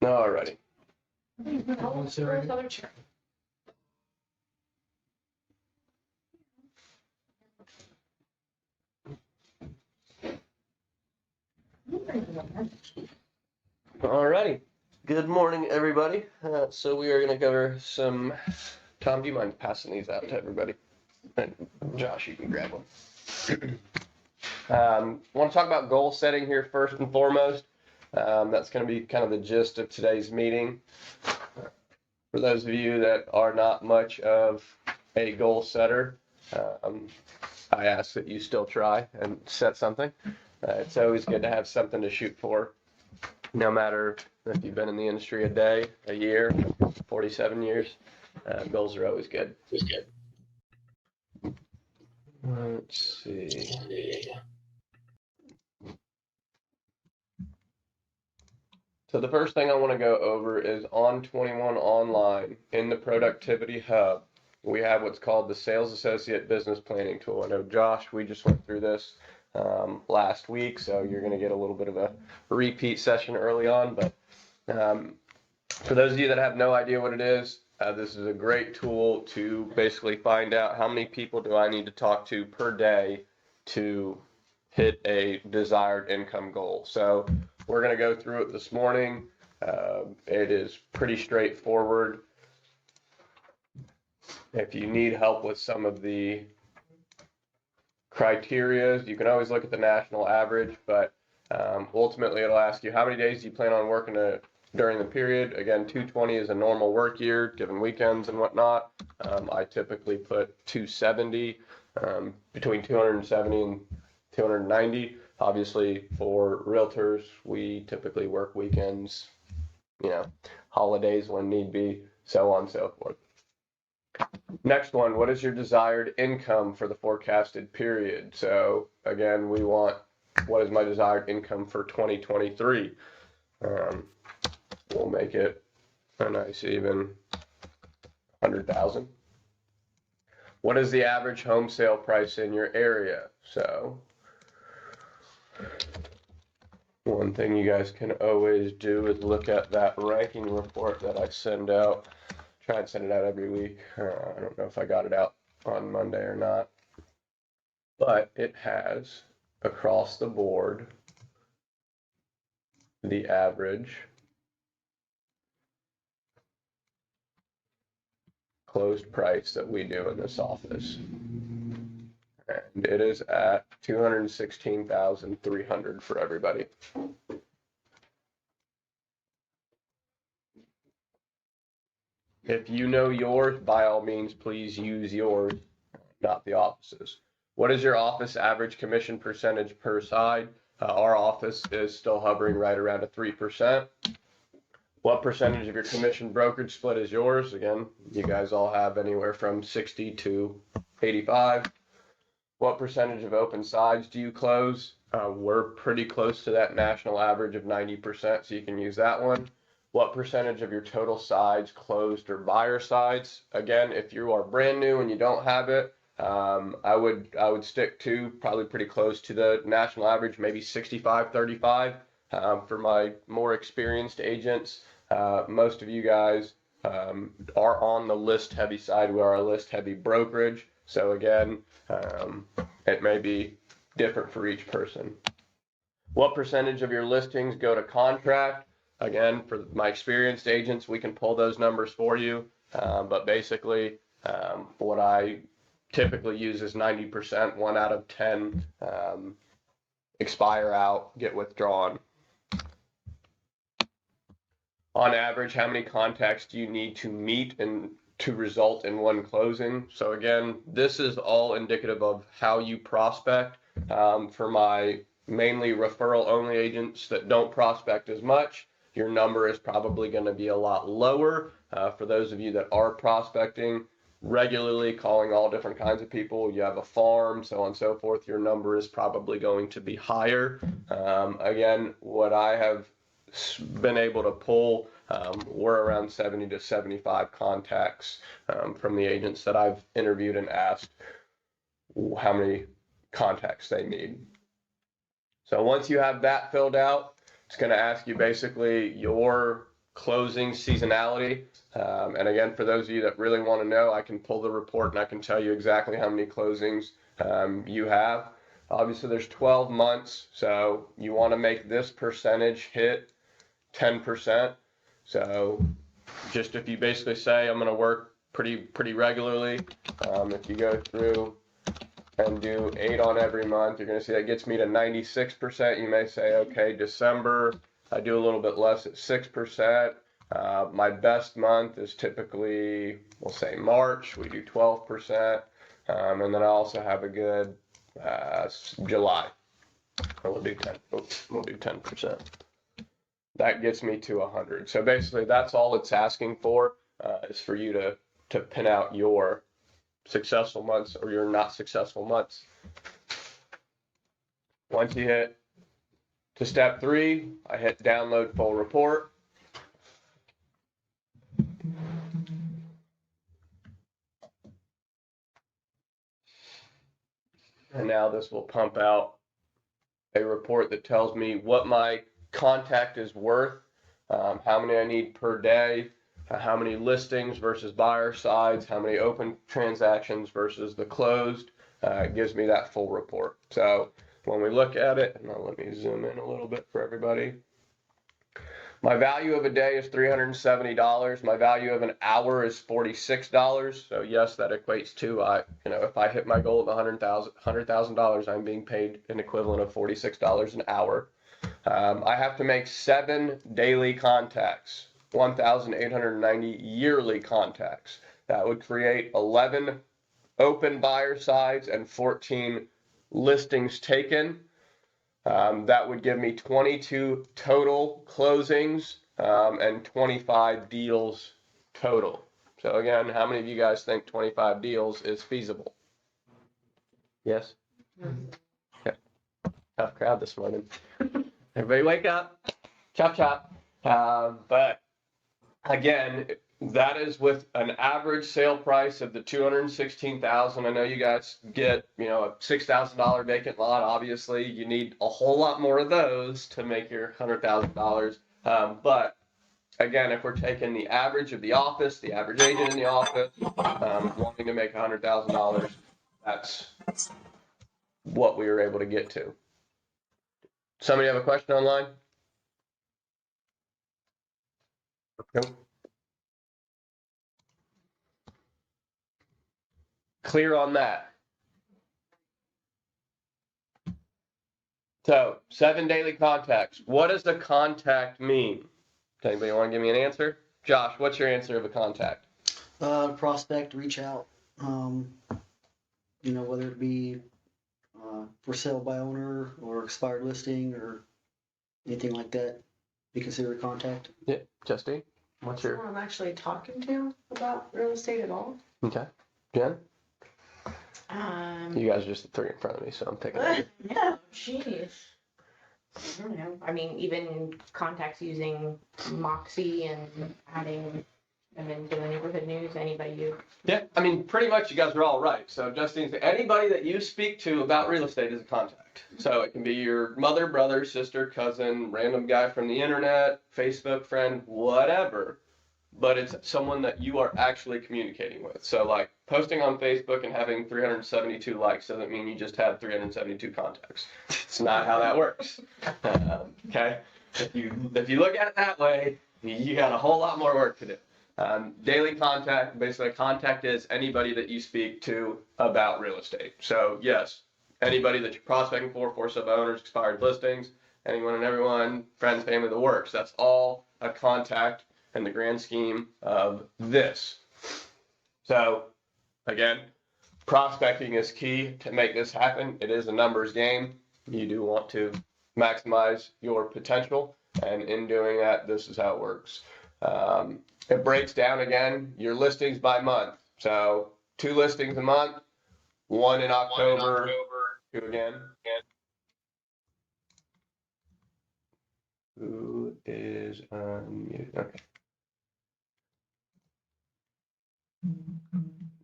Alrighty. Other chair. Alrighty. Good morning, everybody. So we are going to cover some. Tom, do you mind passing these out to everybody? And Josh, you can grab one. Want to talk about goal setting here first and foremost. That's going to be kind of the gist of today's meeting. For those of you that are not much of a goal setter, I ask that you still try and set something. It's always good to have something to shoot for, no matter if you've been in the industry a day, a year, 47 years. Goals are always good. Just good. Let's see. So the first thing I want to go over is on 21 Online in the Productivity Hub. We have what's called the Sales Associate Business Planning Tool. I know, Josh, we just went through this last week, so you're going to get a little bit of a repeat session early on. But for those of you that have no idea what it is, this is a great tool to basically find out how many people do I need to talk to per day to hit a desired income goal. So we're going to go through it this morning. It is pretty straightforward. If you need help with some of the criteria, you can always look at the national average, but ultimately it'll ask you how many days do you plan on working during the period. Again, 220 is a normal work year, given weekends and whatnot. I typically put 270, between 270 and 290. Obviously, for realtors, we typically work weekends, holidays when need be, so on and so forth. Next one, what is your desired income for the forecasted period? So again, we want, what is my desired income for 2023? We'll make it a nice even 100,000. What is the average home sale price in your area? So one thing you guys can always do is look at that ranking report that I send out. Try and send it out every week. I don't know if I got it out on Monday or not, but it has across the board the average closed price that we do in this office. And it is at $216,300 for everybody. If you know yours, by all means, please use yours, not the office's. What is your office average commission percentage per side? Our office is still hovering right around a 3%. What percentage of your commission brokerage split is yours? Again, you guys all have anywhere from 60 to 85. What percentage of open sides do you close? We're pretty close to that national average of 90%, so you can use that one. What percentage of your total sides closed or buyer sides? Again, if you are brand new and you don't have it, I would stick to probably pretty close to the national average, maybe 65-35. For my more experienced agents, most of you guys are on the list heavy side. We are a list heavy brokerage. So again, it may be different for each person. What percentage of your listings go to contract? Again, for my experienced agents, we can pull those numbers for you. But basically, what I typically use is 90%, 1 out of 10 expire out, get withdrawn. On average, how many contacts do you need to meet and to result in one closing? So again, this is all indicative of how you prospect. For my mainly referral only agents that don't prospect as much, your number is probably going to be a lot lower. For those of you that are prospecting regularly, calling all different kinds of people, you have a farm, so on and so forth, your number is probably going to be higher. Again, what I have been able to pull, we're around 70 to 75 contacts from the agents that I've interviewed and asked how many contacts they need. So once you have that filled out, it's going to ask you basically your closing seasonality. And again, for those of you that really want to know, I can pull the report and I can tell you exactly how many closings you have. Obviously, there's 12 months, so you want to make this percentage hit 10%. So just if you basically say, I'm going to work pretty regularly, if you go through and do 8 on every month, you're going to see that gets me to 96%. You may say, okay, December, I do a little bit less at 6%. My best month is typically, we'll say March, we do 12%. And then I also have a good July. We'll do 10%. That gets me to 100. So basically, that's all it's asking for, is for you to pin out your successful months or your not successful months. Once you hit to step 3, I hit download full report. And now this will pump out a report that tells me what my contact is worth, how many I need per day, how many listings versus buyer sides, how many open transactions versus the closed. It gives me that full report. So when we look at it, and now let me zoom in a little bit for everybody. My value of a day is $370. My value of an hour is $46. So yes, that equates to, if I hit my goal of $100,000, I'm being paid an equivalent of $46 an hour. I have to make 7 daily contacts, 1,890 yearly contacts. That would create 11 open buyer sides and 14 listings taken. That would give me 22 total closings and 25 deals total. So again, how many of you guys think 25 deals is feasible? Yes? Okay. Tough crowd this morning. Everybody wake up. Chop, chop. But again, that is with an average sale price of the $216,000. I know you guys get, a $6,000 vacant lot. Obviously, you need a whole lot more of those to make your $100,000. But again, if we're taking the average of the office, the average agent in the office, wanting to make $100,000, that's what we were able to get to. Somebody have a question online? Nope. Clear on that. So 7 daily contacts. What does a contact mean? Does anybody want to give me an answer? Josh, what's your answer of a contact? Prospect, reach out. Whether it be for sale by owner or expired listing or anything like that, be considered a contact. Yeah, Justine, what's your? Someone I'm actually talking to about real estate at all. Okay, Jen. You guys are just the 3 in front of me, so I'm picking. Yeah, jeez. I don't know. I mean, even contacts using Moxie and adding them into the neighborhood news. Anybody you? Yeah, I mean, pretty much you guys are all right. So Justine, anybody that you speak to about real estate is a contact. So it can be your mother, brother, sister, cousin, random guy from the internet, Facebook friend, whatever. But it's someone that you are actually communicating with. So like posting on Facebook and having 372 likes doesn't mean you just had 372 contacts. It's not how that works. Okay, if you look at it that way, you got a whole lot more work to do. Daily contact, basically a contact is anybody that you speak to about real estate. So yes, anybody that you're prospecting for sub owners, expired listings, anyone and everyone, friends, family, the works. That's all a contact in the grand scheme of this. So again, prospecting is key to make this happen. It is a numbers game. You do want to maximize your potential, and in doing that, this is how it works. It breaks down again your listings by month. So 2 listings a month, 1 in October, 2 again. Who is unmuted? Okay.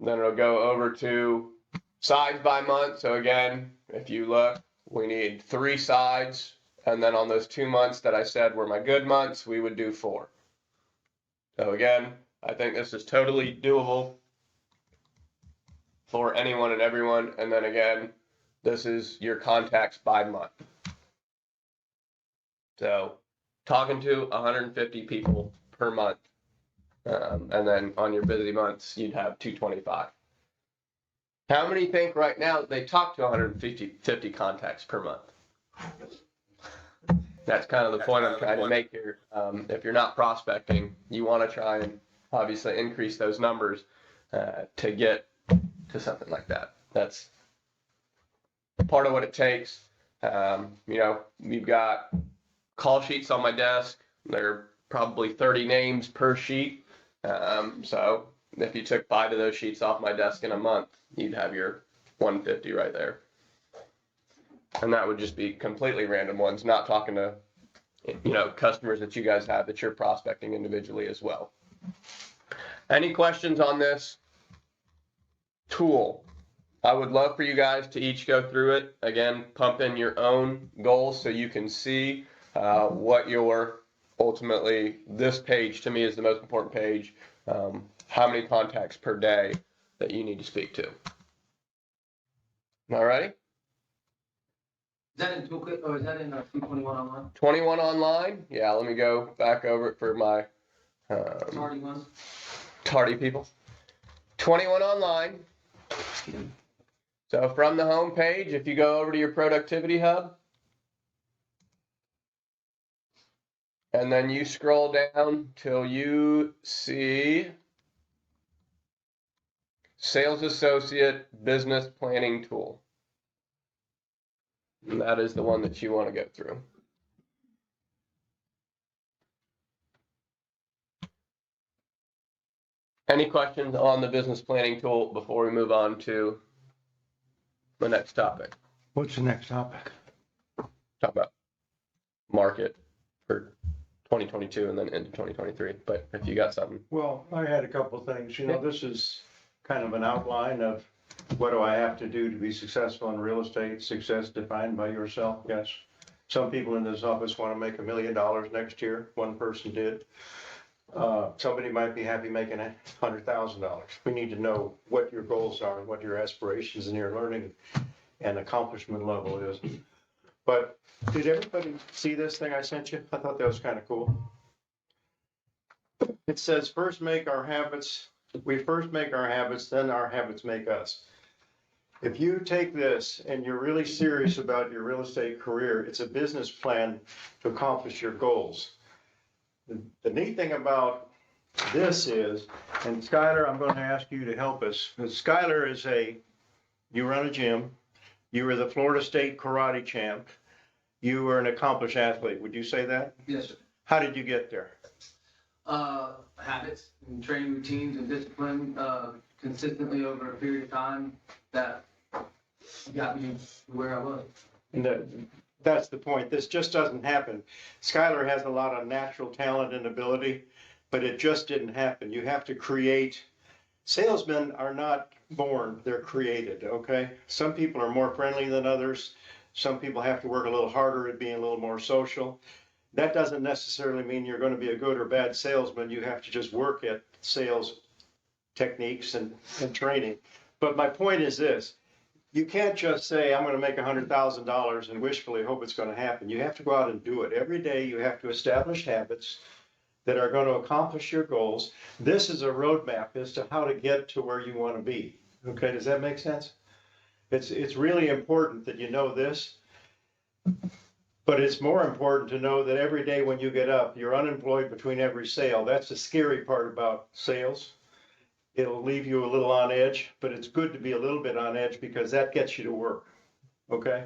Then it'll go over to sides by month. So again, if you look, we need 3 sides. And then on those 2 months that I said were my good months, we would do 4. So again, I think this is totally doable for anyone and everyone. And then again, this is your contacts by month. So talking to 150 people per month. And then on your busy months, you'd have 225. How many think right now they talk to 150 contacts per month? That's kind of the point I'm trying to make here. If you're not prospecting, you want to try and obviously increase those numbers to get to something like that. That's part of what it takes. We've got call sheets on my desk. There are probably 30 names per sheet. So if you took 5 of those sheets off my desk in a month, you'd have your 150 right there. And that would just be completely random ones, not talking to, customers that you guys have that you're prospecting individually as well. Any questions on this tool? I would love for you guys to each go through it. Again, pump in your own goals so you can see what your ultimately, this page to me is the most important page. How many contacts per day that you need to speak to. All right. Is that in Toolkit or is that in 221 online? 21 online. Yeah, let me go back over it for my Tardy one. tardy people. 21 online. So from the home page, if you go over to your productivity hub, and then you scroll down till you see Sales Associate Business Planning Tool. And that is the one that you want to go through. Any questions on the business planning tool before we move on to the next topic? What's the next topic? Talk about market for 2022 and then into 2023. But if you got something. Well, I had a couple things. This is kind of an outline of what do I have to do to be successful in real estate, success defined by yourself. Yes. Some people in this office want to make $1 million next year. One person did. Somebody might be happy making $100,000. We need to know what your goals are and what your aspirations and your learning and accomplishment level is. But did everybody see this thing I sent you? I thought that was kind of cool. It says, we first make our habits, then our habits make us. If you take this and you're really serious about your real estate career, it's a business plan to accomplish your goals. The neat thing about this is, and Skylar, I'm going to ask you to help us. Skylar is you run a gym, you were the Florida State karate champ, you were an accomplished athlete. Would you say that? Yes, sir. How did you get there? Habits and training routines and discipline consistently over a period of time that got me where I was. And that's the point. This just doesn't happen. Skylar has a lot of natural talent and ability, but it just didn't happen. You have to create. Salesmen are not born, they're created, okay? Some people are more friendly than others. Some people have to work a little harder at being a little more social. That doesn't necessarily mean you're going to be a good or bad salesman. You have to just work at sales techniques and training. But my point is this. You can't just say, I'm going to make $100,000 and wishfully hope it's going to happen. You have to go out and do it. Every day you have to establish habits that are going to accomplish your goals. This is a roadmap as to how to get to where you want to be. Okay, does that make sense? It's really important that you know this, but it's more important to know that every day when you get up, you're unemployed between every sale. That's the scary part about sales. It'll leave you a little on edge, but it's good to be a little bit on edge because that gets you to work, okay?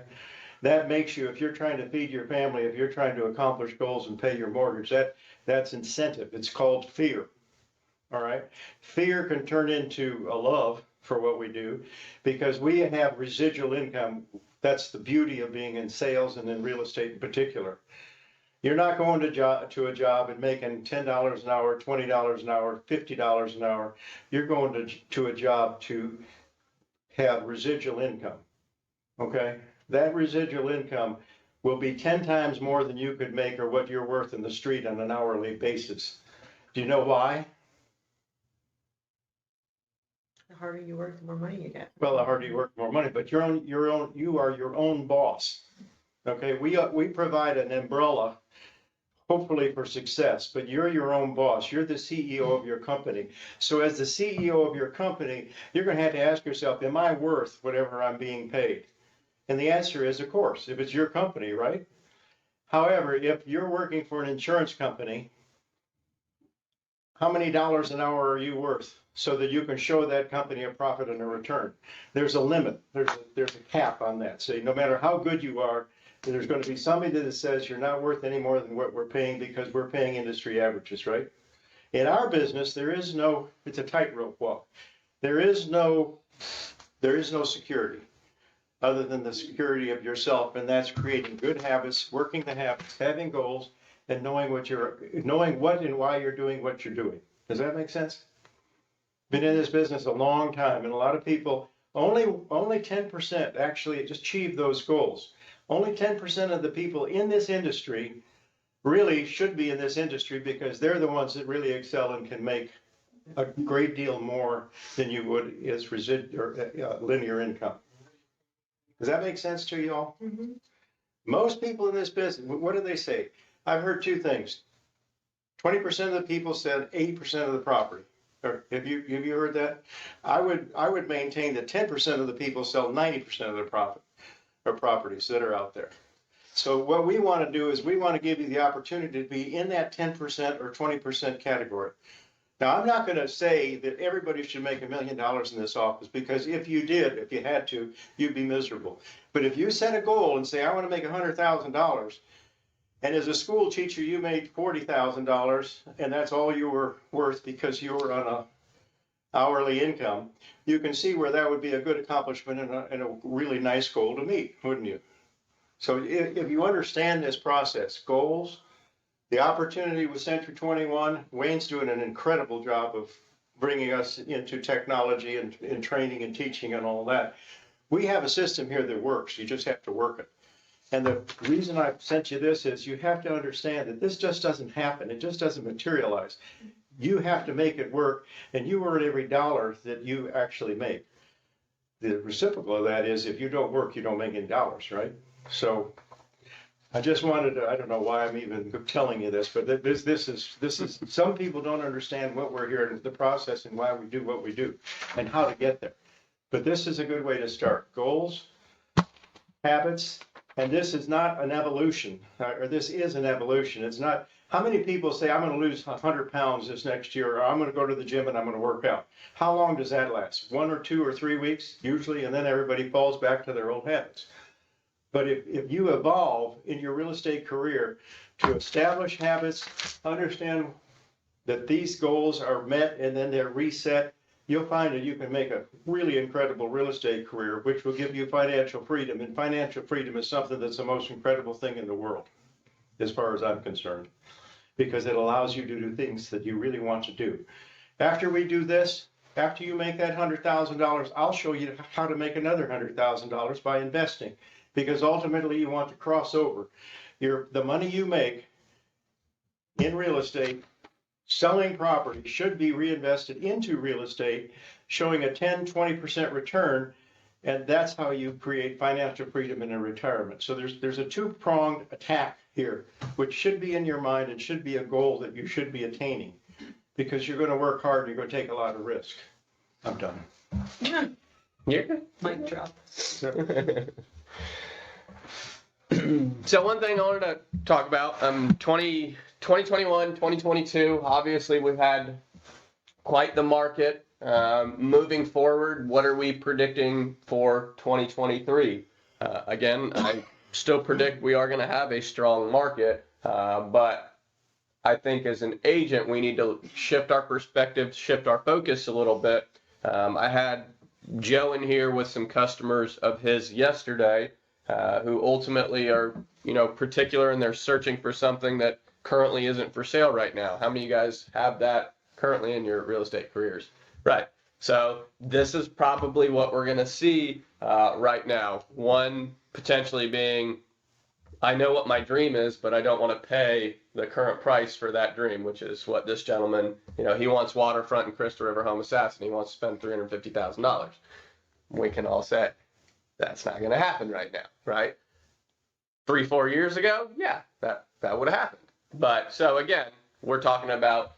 That makes you, if you're trying to feed your family, if you're trying to accomplish goals and pay your mortgage, that's incentive. It's called fear, all right? Fear can turn into a love for what we do because we have residual income. That's the beauty of being in sales and in real estate in particular. You're not going to a job and making $10 an hour, $20 an hour, $50 an hour. You're going to a job to have residual income, okay? That residual income will be 10 times more than you could make or what you're worth in the street on an hourly basis. Do you know why? The harder you work, the more money you get. Well, the harder you work, the more money, but you are your own boss. Okay, we provide an umbrella, hopefully for success, but you're your own boss. You're the CEO of your company. So as the CEO of your company, you're gonna have to ask yourself, am I worth whatever I'm being paid? And the answer is, of course, if it's your company, right? However, if you're working for an insurance company, how many dollars an hour are you worth so that you can show that company a profit and a return? There's a limit. There's a cap on that. So no matter how good you are, there's going to be somebody that says you're not worth any more than what we're paying because we're paying industry averages, right? In our business, it's a tightrope walk. There is no security other than the security of yourself, and that's creating good habits, working the habits, having goals, and knowing what and why you're doing what you're doing. Does that make sense? Been in this business a long time, and a lot of people, only 10% actually achieve those goals. Only 10% of the people in this industry really should be in this industry because they're the ones that really excel and can make a great deal more than you would as linear income. Does that make sense to you all? Mm-hmm. Most people in this business, what do they say? I've heard two things. 20% of the people said 80% of the property. Or have you heard that? I would maintain that 10% of the people sell 90% of their profit or properties that are out there. So what we want to do is we want to give you the opportunity to be in that 10% or 20% category. Now, I'm not going to say that everybody should make $1 million in this office, because if you had to, you'd be miserable. But if you set a goal and say, I want to make $100,000, and as a school teacher, you made $40,000, and that's all you were worth because you were on a hourly income, you can see where that would be a good accomplishment and a really nice goal to meet, wouldn't you? So if you understand this process, goals, the opportunity with Century 21, Wayne's doing an incredible job of bringing us into technology and training and teaching and all that. We have a system here that works. You just have to work it. And the reason I sent you this is you have to understand that this just doesn't happen. It just doesn't materialize. You have to make it work, and you earn every dollar that you actually make. The reciprocal of that is if you don't work, you don't make any dollars, right? So I just wanted to, I don't know why I'm even telling you this, but this is, some people don't understand what we're here, the process and why we do what we do and how to get there. But this is a good way to start. Goals, habits, and this is not an evolution, or this is an evolution. It's not, how many people say, I'm going to lose 100 pounds this next year, or I'm going to go to the gym and I'm going to work out? How long does that last? 1 or 2 or 3 weeks, usually, and then everybody falls back to their old habits. But if you evolve in your real estate career to establish habits, understand that these goals are met and then they're reset, you'll find that you can make a really incredible real estate career, which will give you financial freedom. And financial freedom is something that's the most incredible thing in the world, as far as I'm concerned, because it allows you to do things that you really want to do. After we do this, after you make that $100,000, I'll show you how to make another $100,000 by investing. Because ultimately you want to cross over. The money you make in real estate, selling property, should be reinvested into real estate, showing a 10-20% return, and that's how you create financial freedom in a retirement. So there's a two-pronged attack here, which should be in your mind and should be a goal that you should be attaining, because you're going to work hard and you're going to take a lot of risk. I'm done. You're good. Mic drop. So one thing I wanted to talk about, 2021, 2022, obviously we've had quite the market. Moving forward, what are we predicting for 2023? Again, I still predict we are going to have a strong market, but I think as an agent, we need to shift our perspective, shift our focus a little bit. I had Joe in here with some customers of his yesterday, who ultimately are, particular, and they're searching for something that currently isn't for sale right now. How many of you guys have that currently in your real estate careers? Right. So this is probably what we're going to see right now. One potentially being I know what my dream is, but I don't want to pay the current price for that dream, which is what this gentleman, he wants waterfront in Crystal River, Homosassa, and he wants to spend $350,000. We can all say, that's not going to happen right now, right? 3-4 years ago, yeah, that would have happened. But so again, we're talking about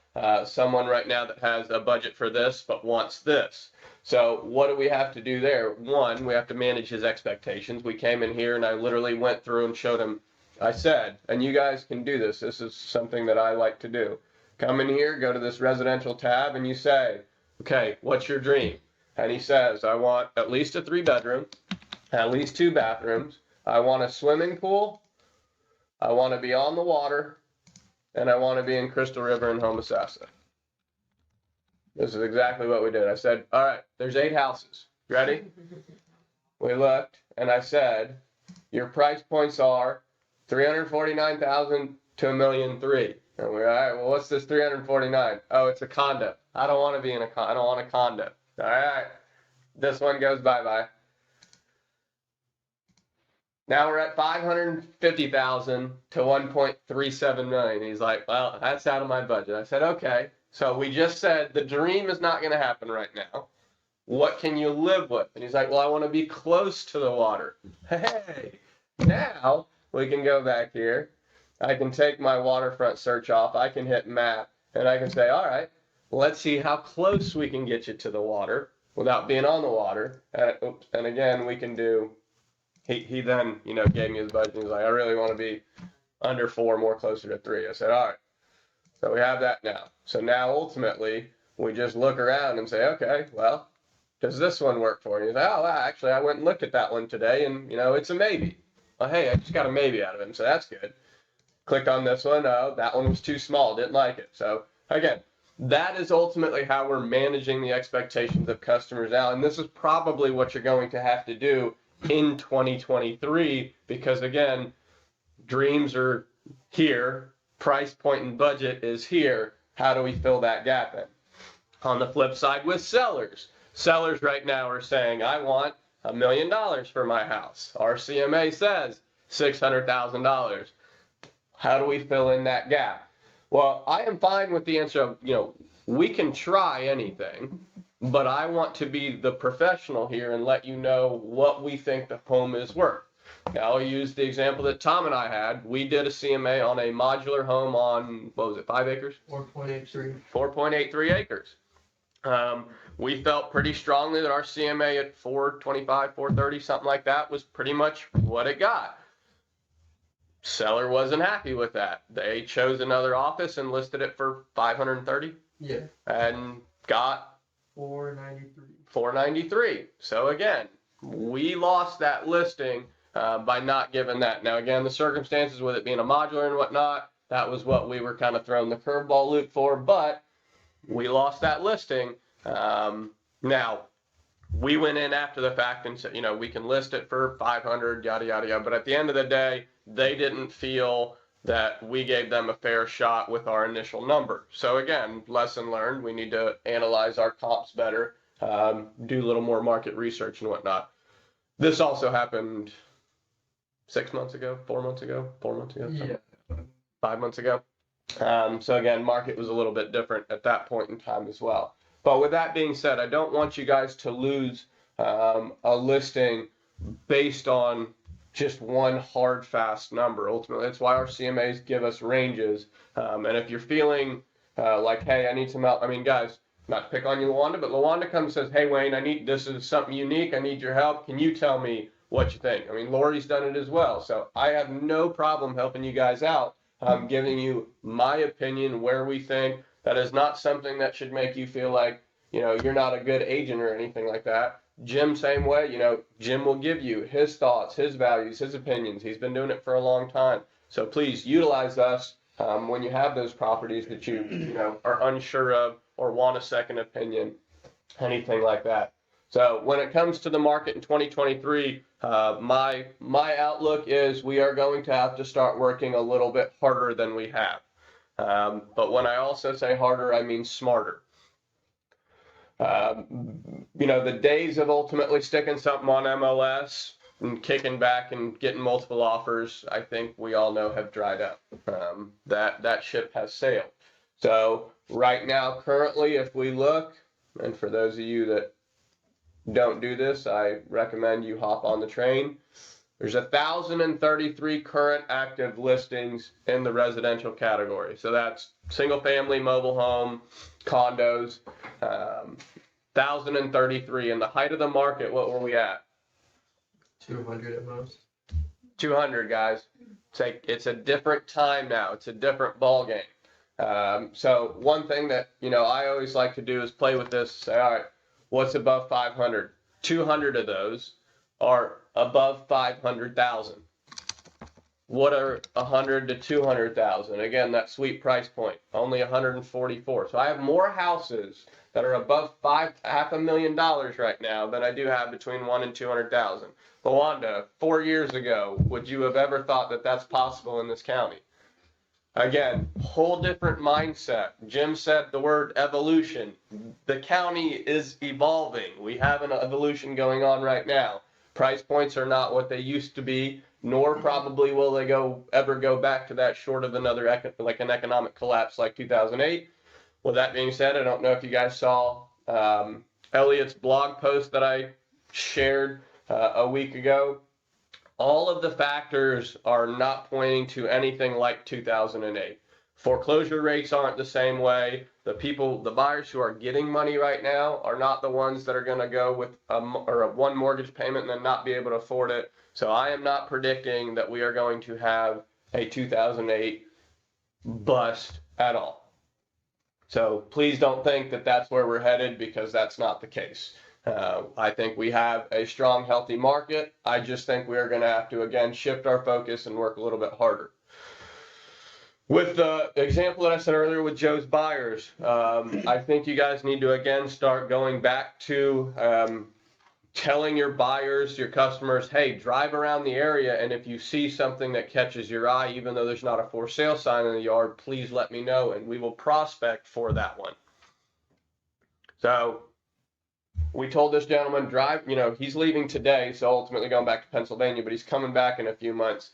someone right now that has a budget for this, but wants this. So what do we have to do there? One, we have to manage his expectations. We came in here and I literally went through and showed him, I said, and you guys can do this. This is something that I like to do. Come in here, go to this residential tab and you say, okay, what's your dream? And he says, I want at least a 3-bedroom, at least 2 bathrooms. I want a swimming pool. I want to be on the water, and I want to be in Crystal River and Homosassa. This is exactly what we did. I said, all right, there's 8 houses. Ready? We looked, and I said, your price points are $349,000 to $1,003,000. And we're, all right, well, what's this 349? Oh, it's a condo. I don't want to be in I don't want a condo. All right, this one goes bye-bye. Now we're at $550,000 to $1.37 million. He's like, well, that's out of my budget. I said, okay. So we just said the dream is not going to happen right now. What can you live with? And he's like, well, I want to be close to the water. Hey, now we can go back here. I can take my waterfront search off. I can hit map and I can say, all right, let's see how close we can get you to the water without being on the water. And again, we can do. He then, gave me his budget. He was like, I really want to be under 4, more closer to 3. I said, all right. So we have that now. So now ultimately we just look around and say, okay, well, does this one work for you? He's like, oh, well, actually, I went and looked at that one today and, it's a maybe. Well, hey, I just got a maybe out of him. So that's good. Clicked on this one. Oh, that one was too small. Didn't like it. So again, that is ultimately how we're managing the expectations of customers now. And this is probably what you're going to have to do in 2023, because again, dreams are here, price point and budget is here. How do we fill that gap in? On the flip side with sellers right now are saying, I want $1 million for my house. Our CMA says $600,000. How do we fill in that gap? Well, I am fine with the answer of, we can try anything, but I want to be the professional here and let you know what we think the home is worth. Now, I'll use the example that Tom and I had. We did a CMA on a modular home on, 5 acres? 4.83. 4.83 acres. We felt pretty strongly that our CMA at 425, 430, something like that, was pretty much what it got. Seller wasn't happy with that. They chose another office and listed it for 530. Yeah. And got 493. So again, we lost that listing by not giving that. Now again, the circumstances with it being a modular and whatnot, that was what we were kind of throwing the curveball loop for, but we lost that listing. Now we went in after the fact and said, we can list it for 500, yada, yada, yada. But at the end of the day, they didn't feel that we gave them a fair shot with our initial number. So again, lesson learned, we need to analyze our comps better, do a little more market research and whatnot. This also happened 6 months ago, 4 months ago, 5 months ago. So again, market was a little bit different at that point in time as well. But with that being said, I don't want you guys to lose a listing based on just one hard, fast number. Ultimately, that's why our CMAs give us ranges. And if you're feeling like, hey, I need some help. I mean, guys, not to pick on you, LaWanda, but LaWanda comes and says, hey, Wayne, this is something unique. I need your help. Can you tell me what you think? I mean, Lori's done it as well. So I have no problem helping you guys out. I'm giving you my opinion, where we think. That is not something that should make you feel like, you're not a good agent or anything like that. Jim, same way, Jim will give you his thoughts, his values, his opinions. He's been doing it for a long time. So please utilize us when you have those properties that you are unsure of or want a second opinion, anything like that. So when it comes to the market in 2023, my outlook is we are going to have to start working a little bit harder than we have. But when I also say harder, I mean smarter. The days of ultimately sticking something on MLS, and kicking back and getting multiple offers, I think we all know have dried up. That ship has sailed. So right now, currently, if we look, and for those of you that don't do this, I recommend you hop on the train. There's 1,033 current active listings in the residential category. So that's single family, mobile home, condos, 1,033. In the height of the market, what were we at? 200 at most. 200, guys. It's a different time now. It's a different ball game. So one thing that, I always like to do is play with this, say, all right, what's above 500? 200 of those are above 500,000. What are 100 to 200,000? Again, that sweet price point, only 144. So I have more houses that are above $500,000 right now than I do have between 1 and 200,000. Lawanda, 4 years ago, would you have ever thought that that's possible in this county? Again, whole different mindset. Jim said the word evolution. The county is evolving. We have an evolution going on right now. Price points are not what they used to be, nor probably will they ever go back to that, short of another like an economic collapse like 2008. With that being said, I don't know if you guys saw Elliot's blog post that I shared a week ago. All of the factors are not pointing to anything like 2008. Foreclosure rates aren't the same way. The buyers who are getting money right now are not the ones that are going to go with one mortgage payment and then not be able to afford it. So I am not predicting that we are going to have a 2008 bust at all. So please don't think that that's where we're headed, because that's not the case. I think we have a strong, healthy market. I just think we are going to have to, again, shift our focus and work a little bit harder. With the example that I said earlier with Joe's buyers, I think you guys need to, again, start going back to telling your buyers, your customers, hey, drive around the area, and if you see something that catches your eye, even though there's not a for sale sign in the yard, please let me know, and we will prospect for that one. So we told this gentleman, he's leaving today, so ultimately going back to Pennsylvania, but he's coming back in a few months.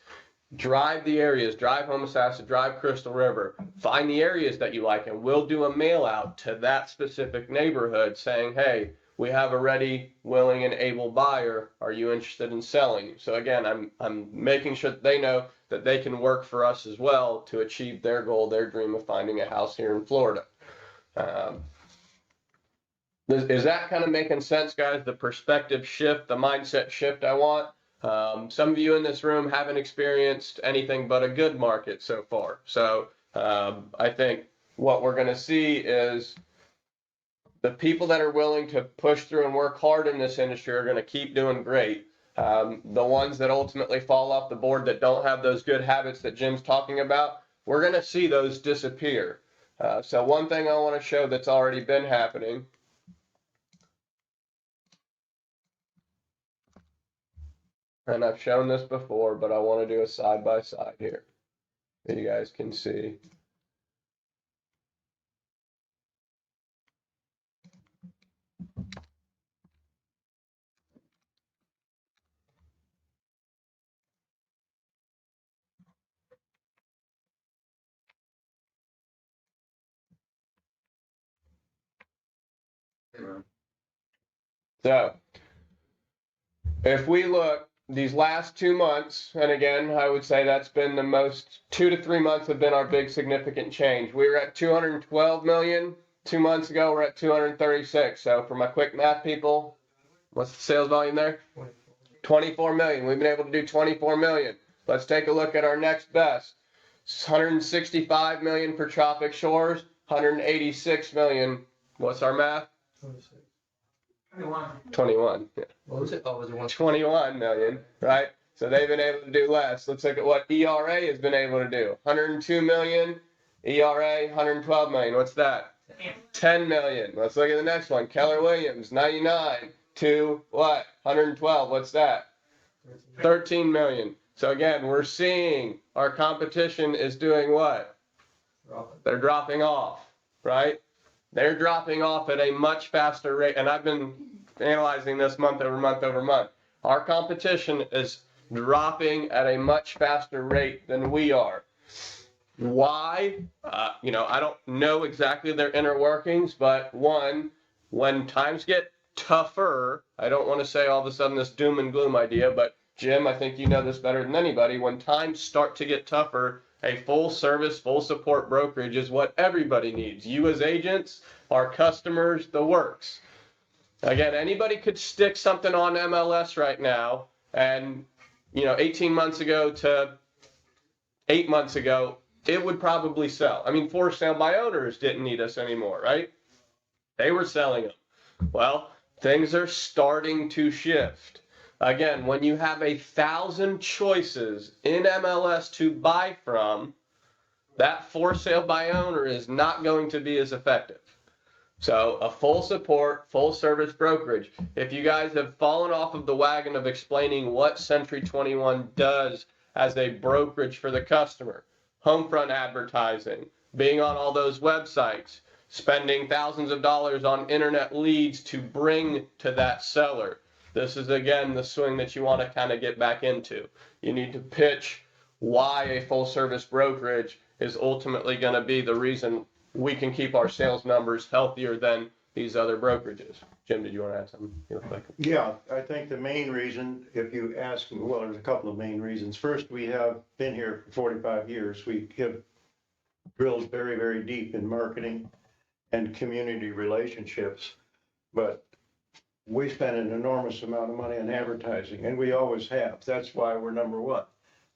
Drive the areas, drive Homosassa, drive Crystal River, find the areas that you like, and we'll do a mail out to that specific neighborhood saying, hey, we have a ready, willing, and able buyer. Are you interested in selling? So again, I'm making sure that they know that they can work for us as well to achieve their goal, their dream of finding a house here in Florida. Is that kind of making sense, guys? The perspective shift, the mindset shift I want. Some of you in this room haven't experienced anything but a good market so far. So I think what we're going to see is the people that are willing to push through and work hard in this industry are going to keep doing great. The ones that ultimately fall off the board that don't have those good habits that Jim's talking about, we're going to see those disappear. So one thing I want to show that's already been happening. And I've shown this before, but I want to do a side by side here that you guys can see. So if we look these last 2 months, and again, I would say that's been the most, 2 to 3 months have been our big significant change. We were at 212 million 2 months ago. We're at 236. So for my quick math people, what's the sales volume there? 24 million. We've been able to do 24 million. Let's take a look at our next best. 165 million for Tropic Shores, 186 million. What's our math? 21. Yeah. What was it? Oh, was it 21 million, right? So they've been able to do less. Let's look at what ERA has been able to do. 102 million, ERA 112 million. What's that? 10 million. Let's look at the next one. Keller Williams 99 to what? 112. What's that? 13 million. So again, we're seeing our competition is doing what? They're dropping off, right? They're dropping off at a much faster rate. And I've been analyzing this month over month over month. Our competition is dropping at a much faster rate than we are. Why? I don't know exactly their inner workings, but one, when times get tougher, I don't want to say all of a sudden this doom and gloom idea, but Jim, I think you know this better than anybody. When times start to get tougher, a full service, full support brokerage is what everybody needs. You as agents, our customers, the works. Again, anybody could stick something on MLS right now, and 18 months ago to 8 months ago, it would probably sell. I mean, for sale by owners didn't need us anymore, right? They were selling them. Well, things are starting to shift. Again, when you have 1,000 choices in MLS to buy from, that for sale by owner is not going to be as effective. So a full support, full service brokerage. If you guys have fallen off of the wagon of explaining what Century 21 does as a brokerage for the customer, homefront advertising, being on all those websites, spending thousands of dollars on internet leads to bring to that seller. This is, again, the swing that you want to kind of get back into. You need to pitch why a full service brokerage is ultimately going to be the reason we can keep our sales numbers healthier than these other brokerages. Jim, did you want to add something real quick? Yeah, I think the main reason, if you ask, well, there's a couple of main reasons. First, we have been here for 45 years. We have drilled very, very deep in marketing and community relationships, but we spend an enormous amount of money on advertising, and we always have. That's why we're number one.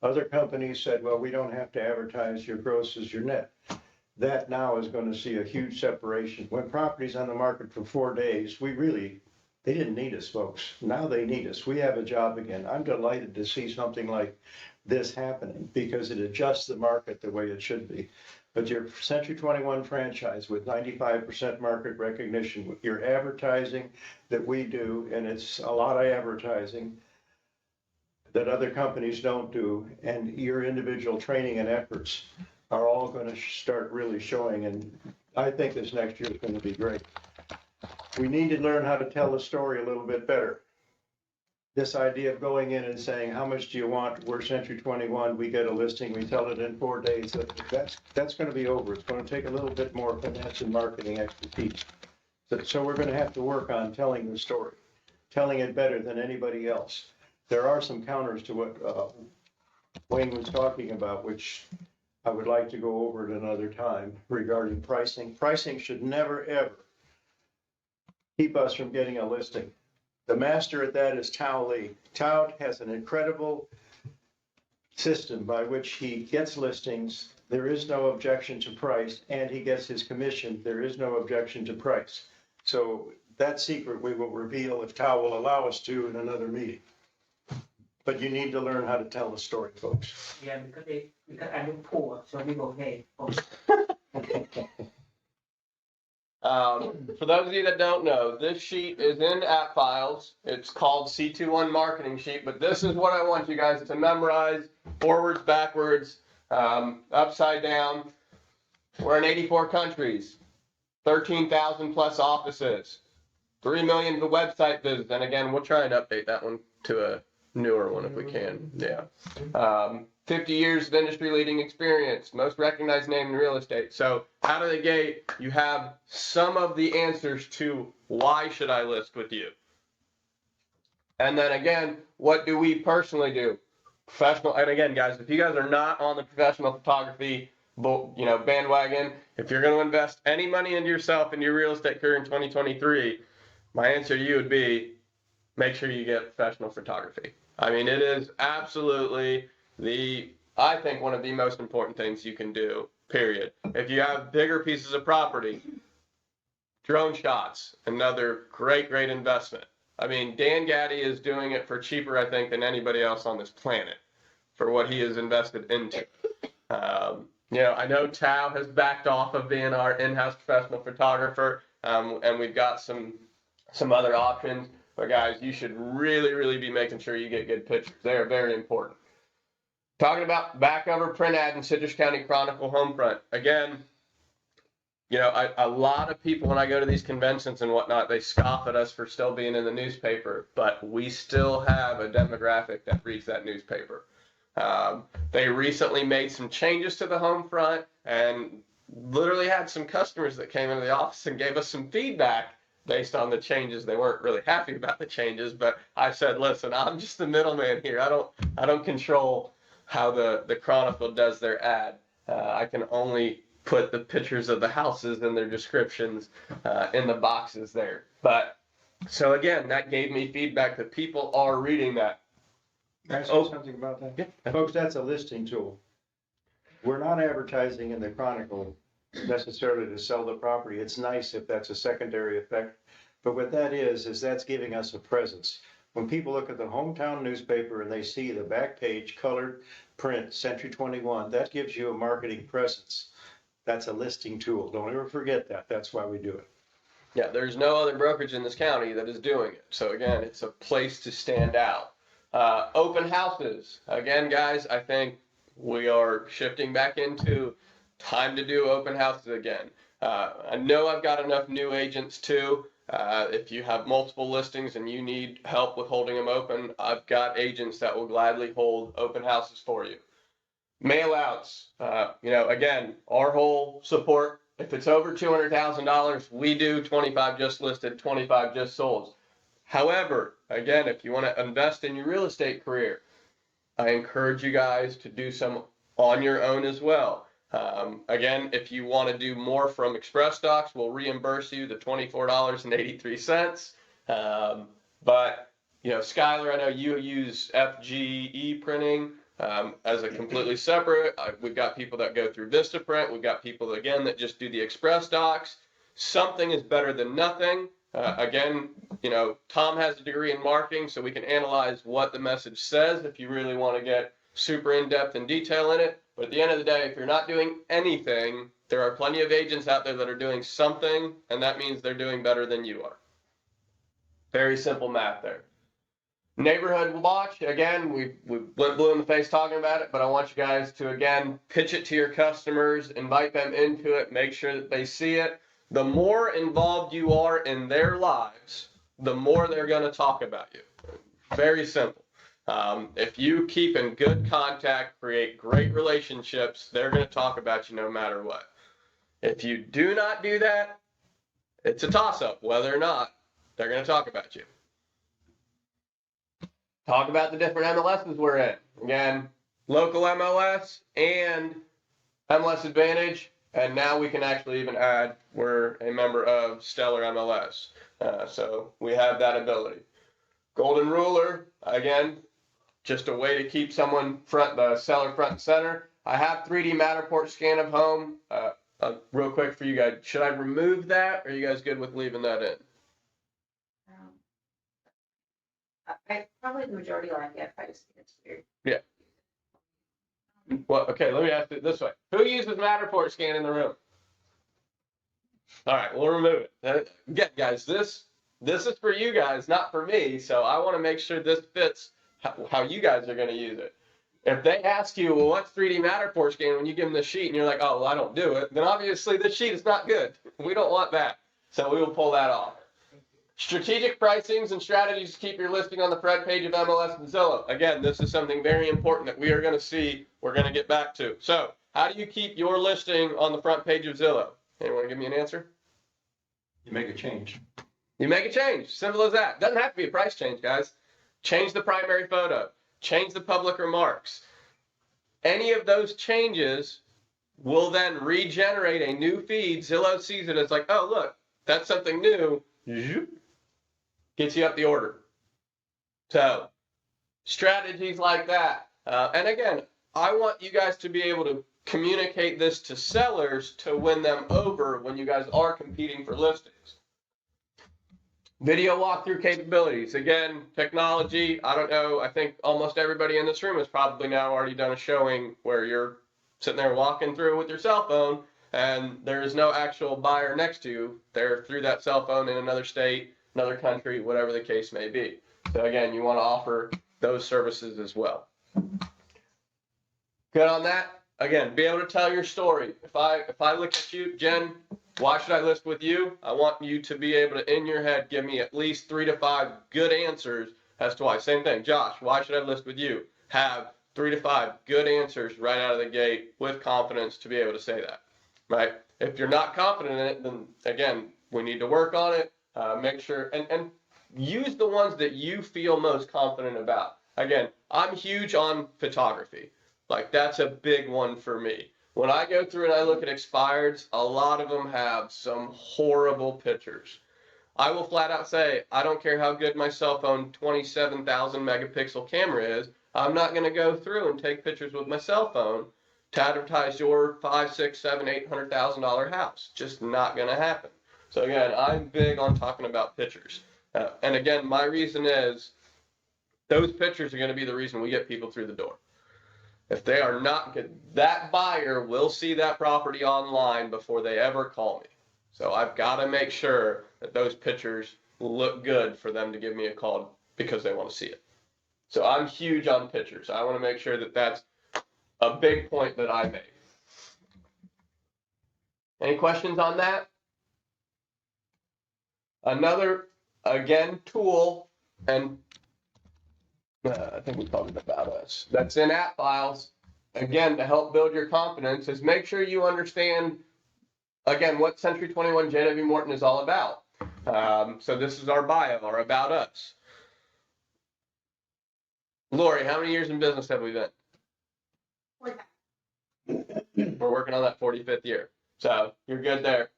Other companies said, well, we don't have to advertise, your gross is your net. That now is going to see a huge separation. When property's on the market for 4 days, they didn't need us, folks. Now they need us. We have a job again. I'm delighted to see something like this happening because it adjusts the market the way it should be. But your Century 21 franchise with 95% market recognition, with your advertising that we do, and it's a lot of advertising that other companies don't do, and your individual training and efforts are all going to start really showing. And I think this next year is going to be great. We need to learn how to tell the story a little bit better. This idea of going in and saying, how much do you want? We're Century 21, we get a listing, we tell it in 4 days. That's going to be over. It's going to take a little bit more finesse and marketing expertise. So we're going to have to work on telling the story, telling it better than anybody else. There are some counters to what Wayne was talking about, which I would like to go over at another time regarding pricing. Pricing should never, ever keep us from getting a listing. The master at that is Tao Lee. Tao has an incredible system by which he gets listings. There is no objection to price, and he gets his commission. There is no objection to price. So that secret we will reveal if Tao will allow us to in another meeting. But you need to learn how to tell the story, folks. Yeah, because I look poor, so we go, hey. For those of you that don't know, this sheet is in App Files. It's called C21 Marketing Sheet, but this is what I want you guys to memorize, forwards, backwards, upside down. We're in 84 countries, 13,000 plus offices, 3 million the website visits, and again, we'll try and update that one to a newer one if we can. Yeah. 50 years of industry leading experience, most recognized name in real estate. So out of the gate, you have some of the answers to why should I list with you? And then again, what do we personally do? Professional, and again, guys, if you guys are not on the professional photography, bandwagon, if you're going to invest any money into yourself and your real estate career in 2023, my answer to you would be, make sure you get professional photography. I mean, it is absolutely I think one of the most important things you can do, period. If you have bigger pieces of property, drone shots, another great investment. I mean, Dan Gaddy is doing it for cheaper, I think, than anybody else on this planet for what he has invested into. I know Tao has backed off of being our in-house professional photographer, and we've got some other options. But guys, you should really be making sure you get good pictures. They are very important. Talking about back over print ad in Citrus County Chronicle Homefront. Again, you know, a lot of people, when I go to these conventions and whatnot, they scoff at us for still being in the newspaper, but we still have a demographic that reads that newspaper. They recently made some changes to the home front and literally had some customers that came into the office and gave us some feedback based on the changes. They weren't really happy about the changes, but I said, listen, I'm just the middleman here. I don't control how the Chronicle does their ad. I can only put the pictures of the houses and their descriptions in the boxes there. But so again, that gave me feedback that people are reading that. Can I say Oh. something about that? Yeah. Folks, that's a listing tool. We're not advertising in the Chronicle necessarily to sell the property. It's nice if that's a secondary effect. But what that is that's giving us a presence. When people look at the hometown newspaper and they see the back page colored print, Century 21, that gives you a marketing presence. That's a listing tool. Don't ever forget that. That's why we do it. Yeah, there's no other brokerage in this county that is doing it. So again, it's a place to stand out. Open houses. Again, guys, I think we are shifting back into time to do open houses again. I know I've got enough new agents too. If you have multiple listings and you need help with holding them open, I've got agents that will gladly hold open houses for you. Mail outs, you know, again, our whole support, if it's over $200,000, we do 25 just listed, 25 just sold. However, again, if you want to invest in your real estate career, I encourage you guys to do some on your own as well. Again, if you want to do more from Express Docs, we'll reimburse you the $24.83. But, you know, Skylar, I know you use FGE printing as a completely separate. We've got people that go through Vistaprint. We've got people, again, that just do the Express Docs. Something is better than nothing. Again, you know, Tom has a degree in marketing, so we can analyze what the message says if you really want to get super in-depth and detail in it. But at the end of the day, if you're not doing anything, there are plenty of agents out there that are doing something, and that means they're doing better than you are. Very simple math there. Neighborhood watch, again, we went blue in the face talking about it, but I want you guys to, again, pitch it to your customers, invite them into it, make sure that they see it. The more involved you are in their lives, the more they're going to talk about you. Very simple. If you keep in good contact, create great relationships, they're going to talk about you no matter what. If you do not do that, it's a toss-up whether or not they're going to talk about you. Talk about the different MLSs we're in. Again, local MLS and MLS Advantage. And now we can actually even add, we're a member of Stellar MLS. So we have that ability. Golden Ruler, again, just a way to keep someone the seller front and center. I have 3D Matterport scan of home. Real quick for you guys, should I remove that? Or are you guys good with leaving that in? I probably the majority like it. I just think it's weird. Well, okay, let me ask it this way. Who uses Matterport scan in the room? All right, we'll remove it. Again, guys, this is for you guys, not for me. So I want to make sure this fits how you guys are going to use it. If they ask you, well, what's 3D Matterport scan, when you give them the sheet and you're like, oh, well, I don't do it, then obviously this sheet is not good. We don't want that. So we will pull that off. Strategic pricings and strategies to keep your listing on the front page of MLS and Zillow. Again, this is something very important that we are going to see, we're going to get back to. So how do you keep your listing on the front page of Zillow? Anyone give me an answer? You make a change. You make a change. Simple as that. Doesn't have to be a price change, guys. Change the primary photo. Change the public remarks. Any of those changes will then regenerate a new feed. Zillow sees it as like, oh, look, that's something new. Gets you up the order. So strategies like that. And again, I want you guys to be able to communicate this to sellers to win them over when you guys are competing for listings. Video walkthrough capabilities. Again, technology, I don't know, I think almost everybody in this room has probably now already done a showing where you're sitting there walking through with your cell phone and there is no actual buyer next to you. They're through that cell phone in another state, another country, whatever the case may be. So again, you want to offer those services as well. Good on that. Again, be able to tell your story. If I look at you, Jen, why should I list with you? I want you to be able to, in your head, give me at least 3 to 5 good answers as to why. Same thing, Josh, why should I list with you? Have 3 to 5 good answers right out of the gate with confidence to be able to say that, right? If you're not confident in it, then again, we need to work on it. Make sure and use the ones that you feel most confident about. Again, I'm huge on photography. Like that's a big one for me. When I go through and I look at expireds, a lot of them have some horrible pictures. I will flat out say, I don't care how good my cell phone 27,000 megapixel camera is, I'm not going to go through and take pictures with my cell phone to advertise your $5, $6, $7, $800,000 house. Just not going to happen. So again, I'm big on talking about pictures. And again, my reason is those pictures are going to be the reason we get people through the door. If they are not good, that buyer will see that property online before they ever call me. So I've got to make sure that those pictures look good for them to give me a call because they want to see it. So I'm huge on pictures. I want to make sure that that's a big point that I make. Any questions on that? Another, again, tool, and I think we talked about us, that's in app files, again, to help build your confidence, is make sure you understand, again, what Century 21 JW Morton is all about. So this is our bio, our about us. Lori, how many years in business have we been? We're working on that 45th year. So you're good there.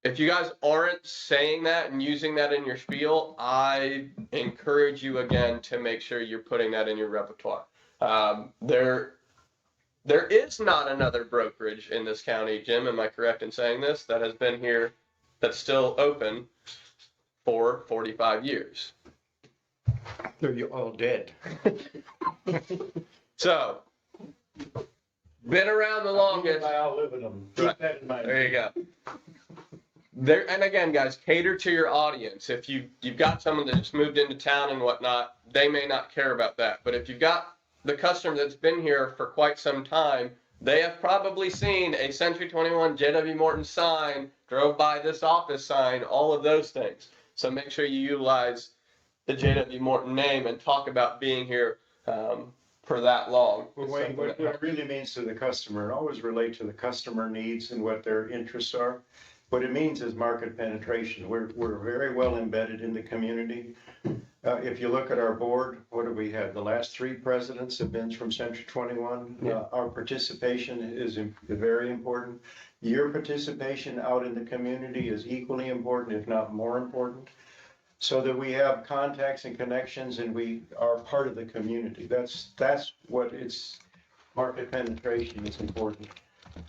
If you guys aren't saying that and using that in your spiel, I encourage you again to make sure you're putting that in your repertoire. There is not another brokerage in this county, Jim, am I correct in saying this, that has been here, that's still open for 45 years. They're all dead. So, been around the longest. I outlive them. Keep that in mind. There you go. There, and again, guys, cater to your audience. If you've got someone that just moved into town and whatnot, they may not care about that. But if you've got the customer that's been here for quite some time, they have probably seen a Century 21 JW Morton sign, drove by this office sign, all of those things. So make sure you utilize the JW Morton name and talk about being here for that long. Well, Wayne, what it really means to the customer, always relate to the customer needs and what their interests are. What it means is market penetration. We're very well embedded in the community. If you look at our board, what have we had? The last 3 presidents have been from Century 21. Yeah. Our participation is very important. Your participation out in the community is equally important, if not more important, so that we have contacts and connections and we are part of the community. That's what it's, market penetration is important.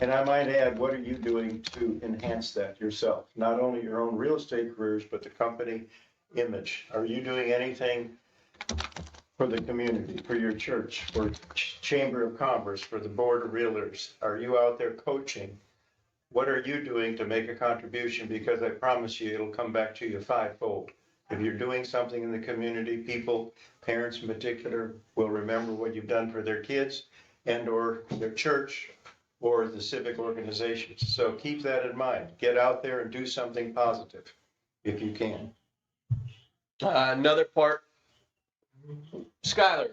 And I might add, what are you doing to enhance that yourself? Not only your own real estate careers, but the company image. Are you doing anything for the community, for your church, for Chamber of Commerce, for the Board of Realtors? Are you out there coaching? What are you doing to make a contribution? Because I promise you, it'll come back to you 5-fold. If you're doing something in the community, people, parents in particular, will remember what you've done for their kids and or their church or the civic organizations. So keep that in mind. Get out there and do something positive if you can. Another part, Skylar,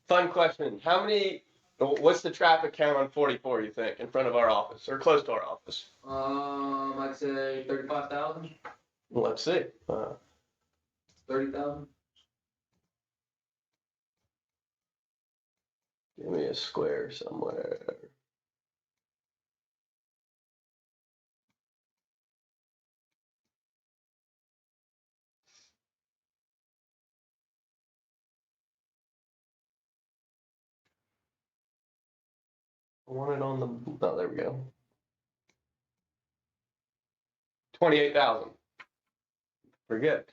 fun question. What's the traffic count on 44, you think, in front of our office or close to our office? I'd say 35,000, Let's see. 30,000. Give me a square somewhere. I want it on the, oh, there we go. 28,000. We're good.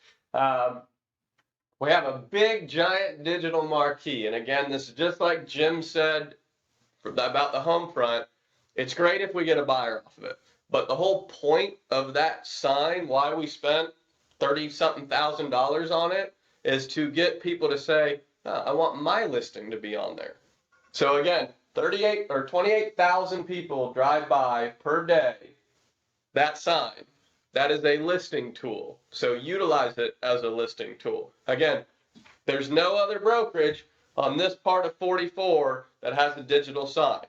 We have a big giant digital marquee. And again, this is just like Jim said about the home front. It's great if we get a buyer off of it. But the whole point of that sign, why we spent $30-something thousand on it, is to get people to say, I want my listing to be on there. So again, 28 or 28,000 people drive by per day that sign. That is a listing tool. So utilize it as a listing tool. Again, there's no other brokerage on this part of 44 that has a digital sign.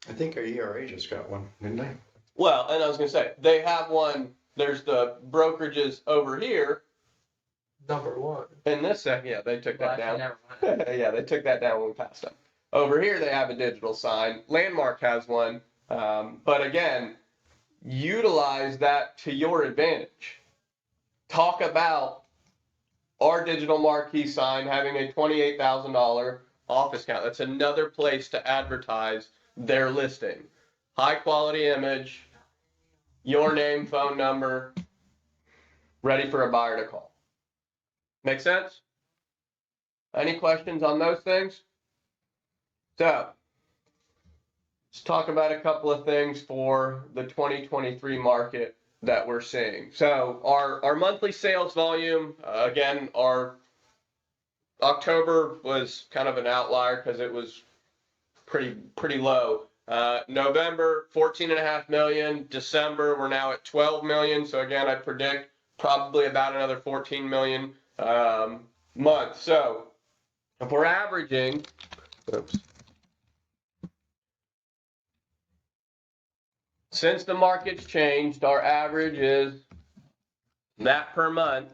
I think our ERA just got one, didn't they? Well, and I was going to say, they have one. There's the brokerages over here. Number one. In this second, yeah, they took that Well, down. actually, never mind. Yeah, they took that down when we passed them. Over here, they have a digital sign. Landmark has one. But again, utilize that to your advantage. Talk about our digital marquee sign having a $28,000 office count. That's another place to advertise their listing. High quality image, your name, phone number, ready for a buyer to call. Make sense? Any questions on those things? So, let's talk about a couple of things for the 2023 market that we're seeing. So, our monthly sales volume, again, our October was kind of an outlier because it was pretty low. November, 14.5 million. December, we're now at 12 million. So again, I predict probably about another 14 million month. So if we're averaging, since the market's changed, our average is that per month.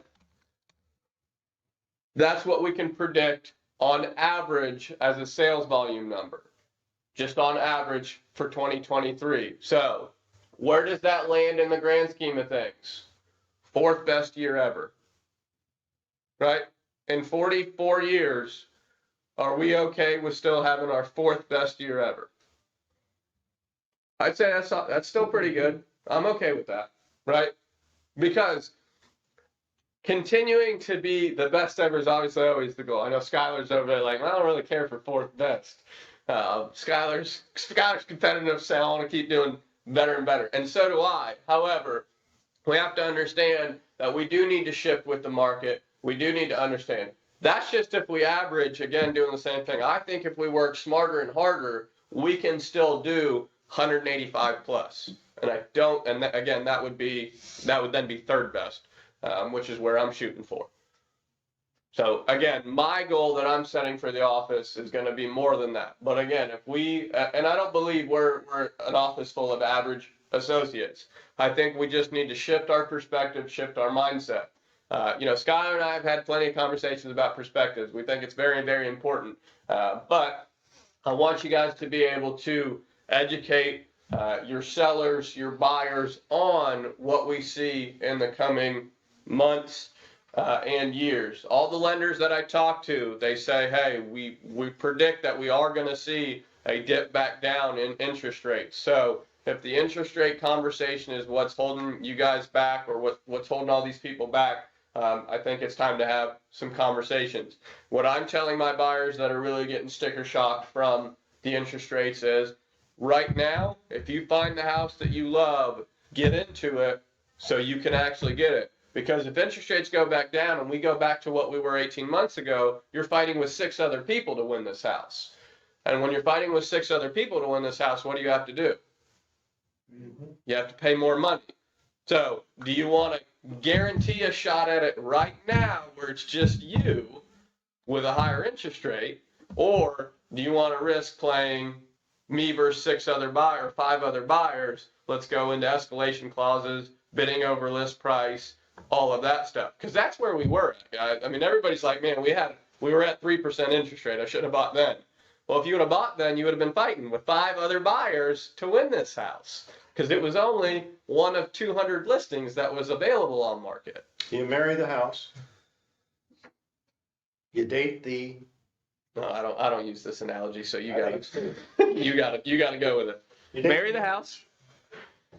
That's what we can predict on average as a sales volume number, just on average for 2023. So where does that land in the grand scheme of things? Fourth best year ever, right? In 44 years, are we okay with still having our fourth best year ever? I'd say that's still pretty good. I'm okay with that, right? Because continuing to be the best ever is obviously always the goal. I know Skylar's over there like, well, I don't really care for fourth best. Skylar's competitive, so I want to keep doing better and better. And so do I. However, we have to understand that we do need to shift with the market. We do need to understand. That's just if we average, again, doing the same thing. I think if we work smarter and harder, we can still do 185 plus. And I don't, and again, that would then be third best, which is where I'm shooting for. So again, my goal that I'm setting for the office is going to be more than that. But again, if we, and I don't believe we're an office full of average associates. I think we just need to shift our perspective, shift our mindset. Skylar and I have had plenty of conversations about perspectives. We think it's very, very important. But I want you guys to be able to educate your sellers, your buyers on what we see in the coming months and years. All the lenders that I talk to, they say, hey, we predict that we are going to see a dip back down in interest rates. So if the interest rate conversation is what's holding you guys back or what's holding all these people back, I think it's time to have some conversations. What I'm telling my buyers that are really getting sticker shock from the interest rates is, right now, if you find the house that you love, get into it so you can actually get it. Because if interest rates go back down and we go back to what we were 18 months ago, you're fighting with 6 other people to win this house. And when you're fighting with 6 other people to win this house, what do you have to do? You have to pay more money. So do you want to guarantee a shot at it right now where it's just you with a higher interest rate? Or do you want to risk playing me versus 5 other buyers? Let's go into escalation clauses, bidding over list price, all of that stuff. Because that's where we were at, guys. I mean, everybody's like, man, we were at 3% interest rate. I should have bought then. Well, if you would have bought then, you would have been fighting with 5 other buyers to win this house. Because it was only one of 200 listings that was available on market. You marry the house. You date the. No, I don't use this analogy, so you I got think to you got to go with it. You date- Marry the house.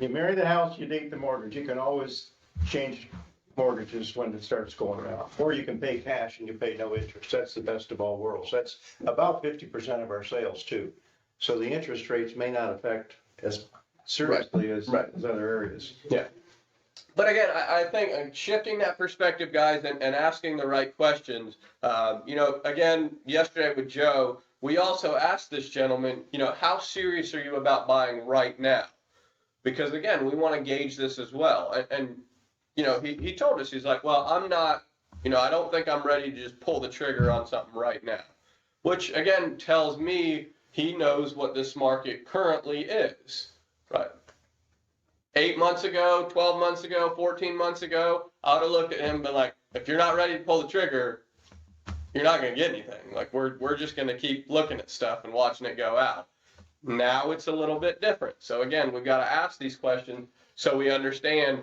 You marry the house, you date the mortgage. You can always change mortgages when it starts going up. Or you can pay cash and you pay no interest. That's the best of all worlds. That's about 50% of our sales too. So the interest rates may not affect as seriously as other areas. Yeah. But again, I think shifting that perspective, guys, and asking the right questions. Again, yesterday with Joe, we also asked this gentleman, how serious are you about buying right now? because again, we want to gauge this as well. And you know, he told us, he's like, well, I'm not, you know, I don't think I'm ready to just pull the trigger on something right now, which again tells me he knows what this market currently is, right? 8 months ago, 12 months ago, 14 months ago, I would have looked at him and been like, if you're not ready to pull the trigger, you're not going to get anything. Like we're just going to keep looking at stuff and watching it go out. Now it's a little bit different. So again, we've got to ask these questions so we understand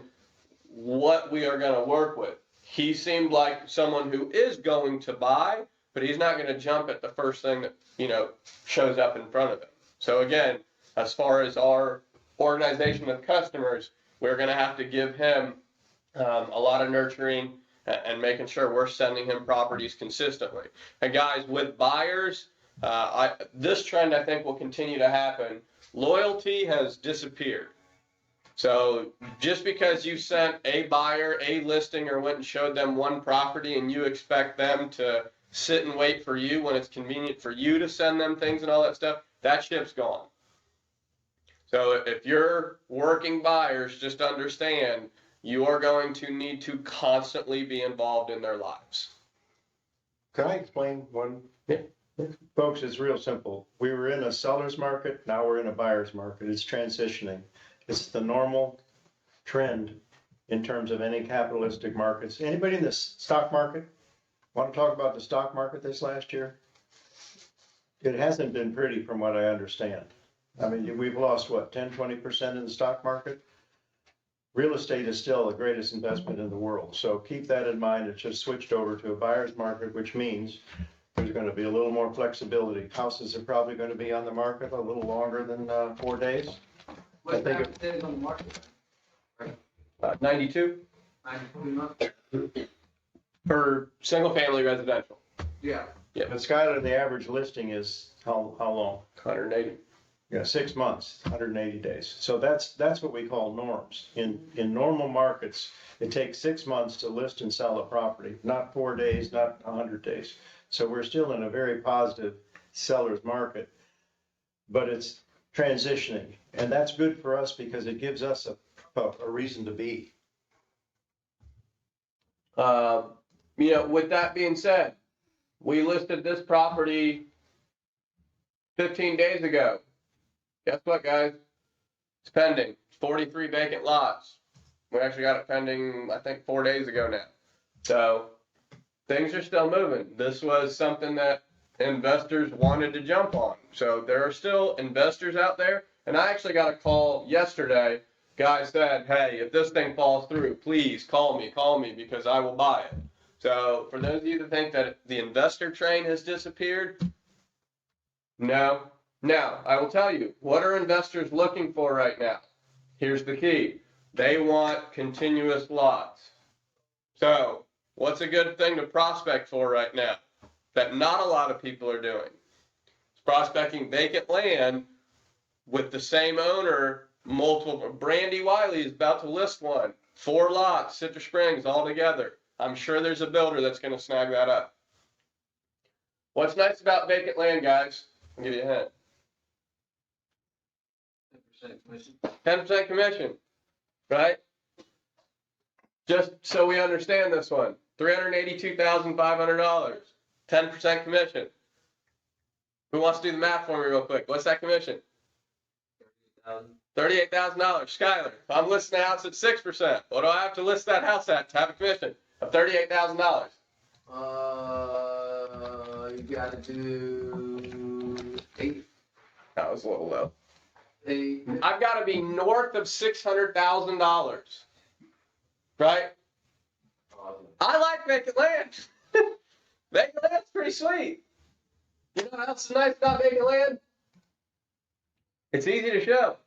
what we are going to work with. He seemed like someone who is going to buy, but he's not going to jump at the first thing that, you know, shows up in front of him. So again, as far as our organization with customers, we're going to have to give him a lot of nurturing and making sure we're sending him properties consistently. And guys, with buyers, this trend I think will continue to happen. Loyalty has disappeared. So just because you sent a buyer a listing or went and showed them one property and you expect them to sit and wait for you when it's convenient for you to send them things and all that stuff, that ship's gone. So if you're working buyers, just understand you are going to need to constantly be involved in their lives. Can I explain one? Yeah. Folks, it's real simple. We were in a seller's market, now we're in a buyer's market. It's transitioning. It's the normal trend in terms of any capitalistic markets. Anybody in the stock market want to talk about the stock market this last year? It hasn't been pretty from what I understand. I mean, we've lost what, 10, 20% in the stock market? Real estate is still the greatest investment in the world. So keep that in mind. It's just switched over to a buyer's market, which means there's going to be a little more flexibility. Houses are probably going to be on the market a little longer than 4 days. What's I think that percentage on the market? 92 93 months? for single family residential. Yeah. But Skylar, the average listing is how long? 180. Yeah, 6 months, 180 days. So that's what we call norms. In normal markets, it takes 6 months to list and sell a property, not 4 days, not 100 days. So we're still in a very positive seller's market, but it's transitioning. And that's good for us because it gives us a reason to be. You know, with that being said, we listed this property 15 days ago. Guess what, guys? It's pending. 43 vacant lots. We actually got it pending, I think, 4 days ago now. So things are still moving. This was something that investors wanted to jump on. So there are still investors out there. And I actually got a call yesterday. Guy said, hey, if this thing falls through, please call me because I will buy it. So for those of you that think that the investor train has disappeared, no. Now, I will tell you, what are investors looking for right now? Here's the key. They want continuous lots. So what's a good thing to prospect for right now that not a lot of people are doing? It's prospecting vacant land with the same owner, multiple. Brandy Wiley is about to list one. 4 lots, Citrus Springs, all together. I'm sure there's a builder that's going to snag that up. What's nice about vacant land, guys? I'll give you a hint. 10% commission. 10% commission, right? Just so we understand this one, $382,500, 10% commission. Who wants to do the math for me real quick? What's that commission? $38,000. Skylar, if I'm listing a house at 6%, what do I have to list that house at to have a commission of $38,000? You gotta do 8. That was a little low. 8. I've got to be north of $600,000, right? I like vacant land. Vacant land's pretty sweet. You know what else is nice about vacant land? It's easy to show.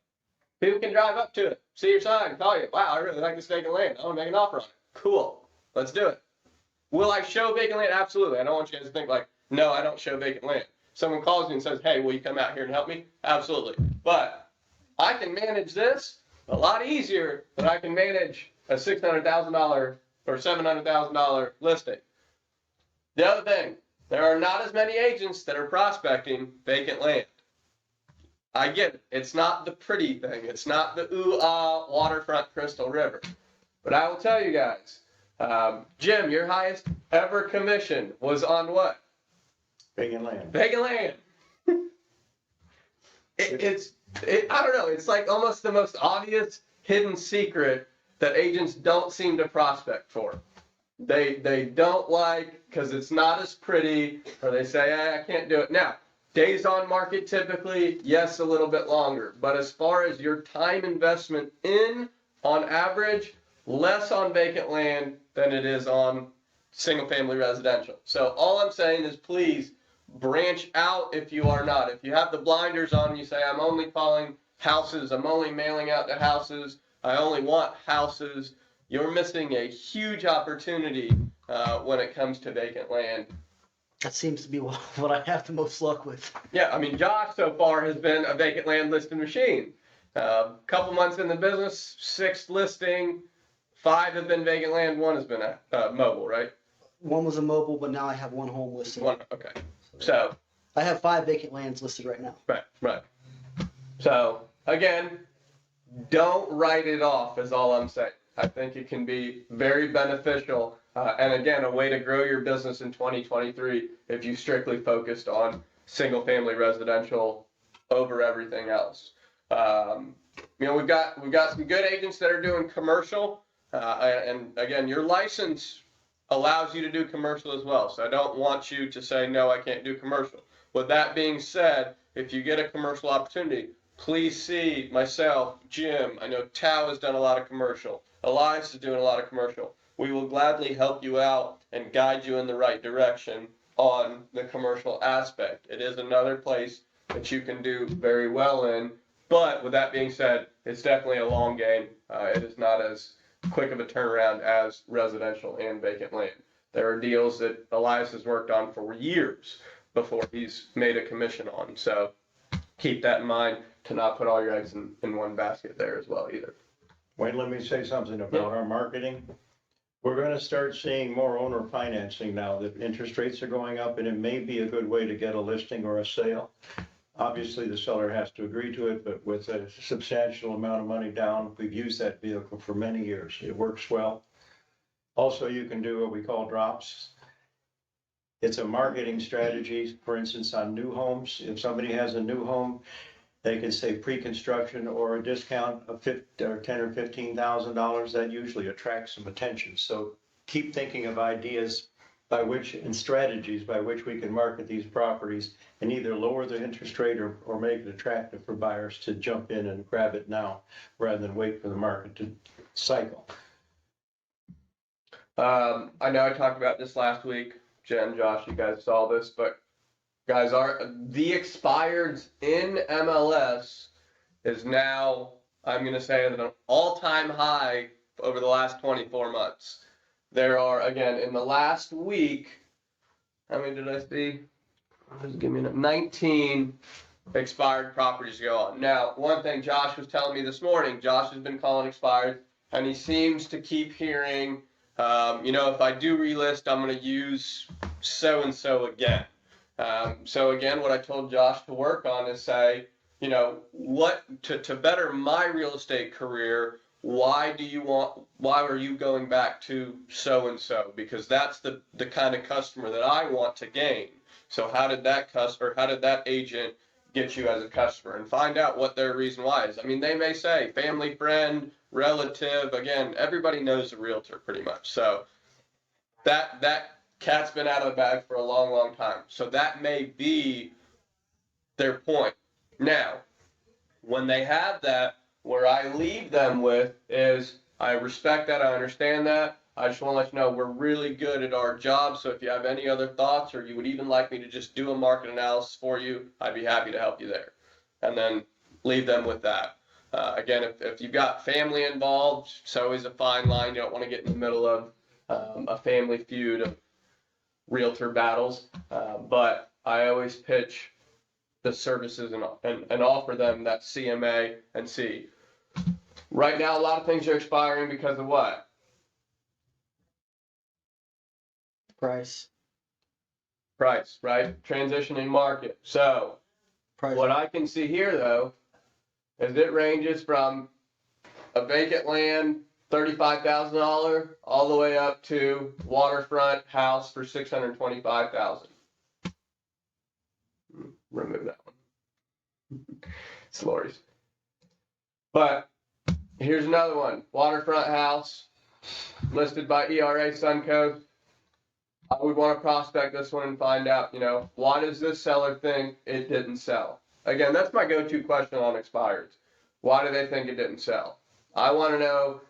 People can drive up to it, see your sign, call you. Wow, I really like this vacant land. I want to make an offer on it. Cool. Let's do it. Will I show vacant land? Absolutely. I don't want you guys to think like, no, I don't show vacant land. Someone calls me and says, hey, will you come out here and help me? Absolutely. But I can manage this a lot easier than I can manage a $600,000 or $700,000 listing. The other thing, there are not as many agents that are prospecting vacant land. I get it. It's not the pretty thing. It's not the waterfront Crystal River. But I will tell you guys, Jim, your highest ever commission was on what? Vacant land. Vacant land. I don't know. It's like almost the most obvious hidden secret that agents don't seem to prospect for. They don't like because it's not as pretty, or they say, I can't do it. Now, days on market typically, yes, a little bit longer. But as far as your time investment in, on average, less on vacant land than it is on single family residential. So all I'm saying is please branch out if you are not. If you have the blinders on, you say, I'm only calling houses, I'm only mailing out to houses, I only want houses, you're missing a huge opportunity when it comes to vacant land. That seems to be what I have the most luck with. Yeah, I mean, Josh so far has been a vacant land listing machine. Couple months in the business, 6th listing, 5 have been vacant land, 1 has been mobile, right? One was a mobile, but now I have 1 home listed. 1, okay. So, I have 5 vacant lands listed right now. right. So, again, don't write it off is all I'm saying. I think it can be very beneficial. And again, a way to grow your business in 2023 if you strictly focused on single family residential over everything else. We've got some good agents that are doing commercial. And again, your license allows you to do commercial as well. So I don't want you to say, no, I can't do commercial. With that being said, if you get a commercial opportunity, please see myself, Jim. I know Tao has done a lot of commercial. Elias is doing a lot of commercial. We will gladly help you out and guide you in the right direction on the commercial aspect. It is another place that you can do very well in. But with that being said, it's definitely a long game. It is not as quick of a turnaround as residential and vacant land. There are deals that Elias has worked on for years before he's made a commission on. So keep that in mind to not put all your eggs in one basket there as well either. Wait, let me say something about our marketing. We're gonna start seeing more owner financing now that interest rates are going up, and it may be a good way to get a listing or a sale. Obviously, the seller has to agree to it, but with a substantial amount of money down, we've used that vehicle for many years. It works well. Also, you can do what we call drops. It's a marketing strategy, for instance, on new homes. If somebody has a new home, they can say pre-construction or a discount of $10,000 or $15,000. That usually attracts some attention. So keep thinking of ideas by which and strategies by which we can market these properties and either lower the interest rate or make it attractive for buyers to jump in and grab it now rather than wait for the market to cycle. I know I talked about this last week. Jen, Josh, you guys saw this, but guys, the expireds in MLS is now, I'm going to say, at an all-time high over the last 24 months. There are, again, in the last week, how many did I see? Just give me 19 expired properties go on. Now, one thing Josh was telling me this morning, Josh has been calling expired, and he seems to keep hearing, if I do relist, I'm going to use so-and-so again. So again, what I told Josh to work on is say, to better my real estate career, why are you going back to so-and-so? Because that's the kind of customer that I want to gain. So how did that agent get you as a customer? And find out what their reason why is. I mean, they may say family, friend, relative. Again, everybody knows a realtor pretty much. So that cat's been out of the bag for a long, long time. So that may be their point. Now, when they have that, where I leave them with is, I respect that, I understand that. I just want to let you know we're really good at our job. So if you have any other thoughts, or you would even like me to just do a market analysis for you, I'd be happy to help you there. And then leave them with that. Again, if you've got family involved, it's always a fine line. You don't want to get in the middle of a family feud of realtor battles. But I always pitch the services and offer them that CMA and see. Right now, a lot of things are expiring because of what? Price. Price, right? Transitioning market. So price. What I can see here though, is it ranges from a vacant land, $35,000, all the way up to waterfront house for $625,000. Remove that one. It's Lori's. But here's another one, waterfront house, listed by ERA Suncoast. I would want to prospect this one and find out, why does this seller think it didn't sell? Again, that's my go-to question on expireds. Why do they think it didn't sell? I want to know,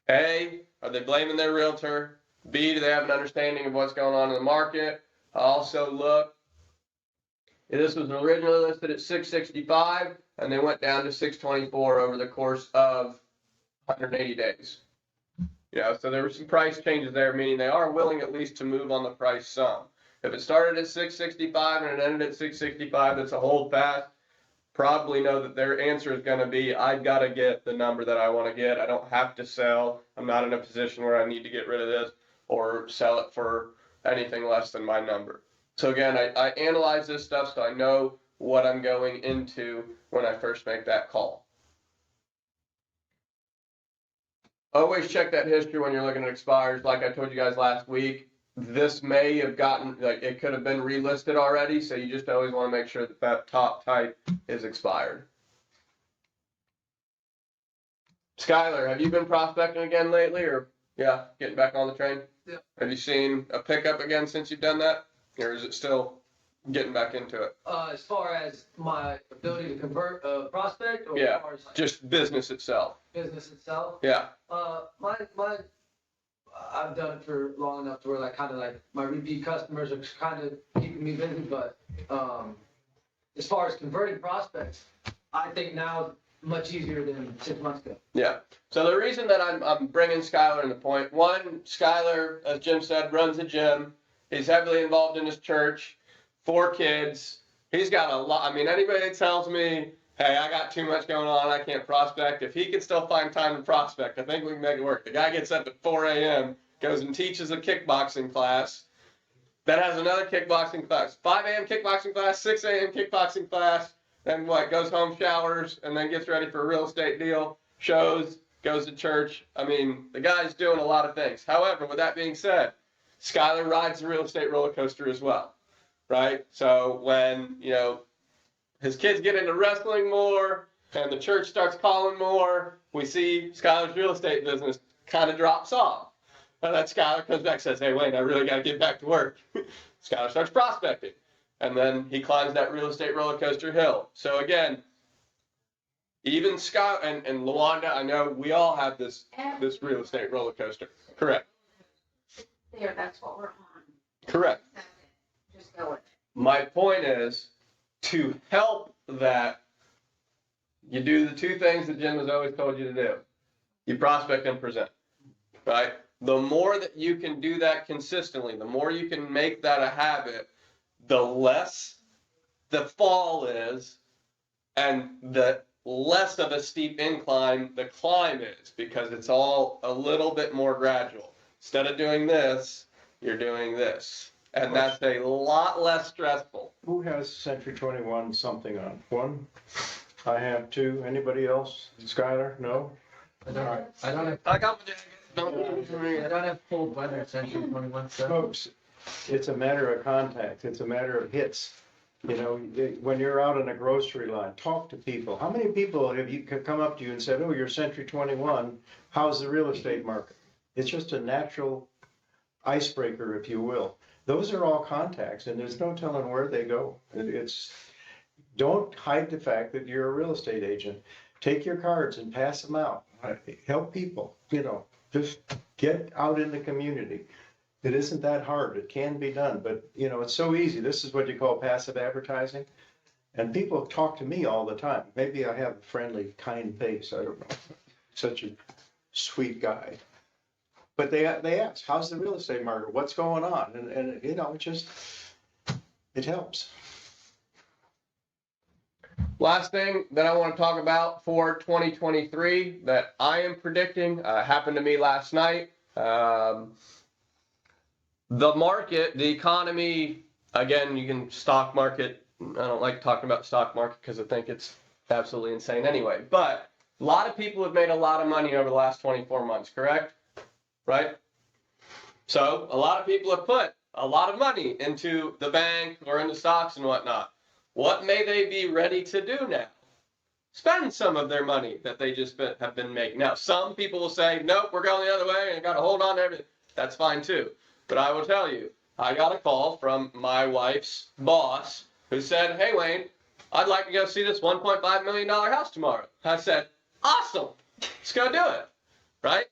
A, are they blaming their realtor? B, do they have an understanding of what's going on in the market? I also look, this was originally listed at $665 and they went down to $624 over the course of 180 days. So there were some price changes there, meaning they are willing at least to move on the price some. If it started at $665 and it ended at $665, that's a hold fast. Probably know that their answer is going to be, I've got to get the number that I want to get. I don't have to sell. I'm not in a position where I need to get rid of this or sell it for anything less than my number. So again, I analyze this stuff so I know what I'm going into when I first make that call. Always check that history when you're looking at expires. Like I told you guys last week, this may have gotten, it could have been relisted already, so you just always want to make sure that that top type is expired. Skylar, have you been prospecting again lately, or getting back on the train? Yeah. Have you seen a pickup again since you've done that, or is it still getting back into it? As far as my ability to convert a prospect, or Yeah. as far as Just business itself. business itself? Yeah. I've done it for long enough to where my repeat customers are kind of keeping me busy, but as far as converting prospects, I think now is much easier than 6 months ago. Yeah. So the reason that I'm bringing Skylar into point, one, Skylar, as Jim said, runs a gym. He's heavily involved in his church, 4 kids. He's got a lot. I mean, anybody that tells me, hey, I got too much going on, I can't prospect. If he can still find time to prospect, I think we can make it work. The guy gets up at 4 a.m., goes and teaches a kickboxing class, then has another kickboxing class, 5 a.m. kickboxing class, 6 a.m. kickboxing class, then goes home, showers, and then gets ready for a real estate deal, shows, goes to church. I mean, the guy's doing a lot of things. However, with that being said, Skylar rides the real estate roller coaster as well, right? So when, his kids get into wrestling more and the church starts calling more, we see Skylar's real estate business kind of drops off. And then Skylar comes back and says, hey, Wayne, I really got to get back to work. Skylar starts prospecting. And then he climbs that real estate roller coaster hill. So again, even Skylar and Luanda, I know we all have this real estate roller coaster. Correct. There, that's what we're on. Correct. Just go with it. My point is, to help that, you do the 2 things that Jim has always told you to do. You prospect and present, right? The more that you can do that consistently, the more you can make that a habit, the less the fall is, and the less of a steep incline the climb is, because it's all a little bit more gradual. Instead of doing this, you're doing this. And that's a lot less stressful. Who has Century 21 something on? 1? I have 2. Anybody else? Skylar? No? I don't have, I got I don't have cold weather Century 21 stuff. Folks, it's a matter of contact. It's a matter of hits. When you're out in a grocery line, talk to people. How many people have you come up to you and said, oh, you're Century 21. How's the real estate market? It's just a natural icebreaker, if you will. Those are all contacts, and there's no telling where they go. Don't hide the fact that you're a real estate agent. Take your cards and pass them out. Help people, just get out in the community. It isn't that hard. It can be done, but it's so easy. This is what you call passive advertising. And people talk to me all the time. Maybe I have a friendly, kind face. I don't know. Such a sweet guy. But they ask, how's the real estate market? What's going on? And it helps. Last thing that I want to talk about for 2023 that I am predicting happened to me last night. The market, the economy, again, you can stock market I don't like talking about stock market because I think it's absolutely insane anyway. But a lot of people have made a lot of money over the last 24 months, correct? Right? So a lot of people have put a lot of money into the bank or into stocks and whatnot. What may they be ready to do now? Spend some of their money that they just have been making. Now, some people will say, nope, we're going the other way and I got to hold on to everything. That's fine too. But I will tell you, I got a call from my wife's boss who said, hey, Wayne, I'd like to go see this $1.5 million house tomorrow. I said, awesome, let's go do it, right?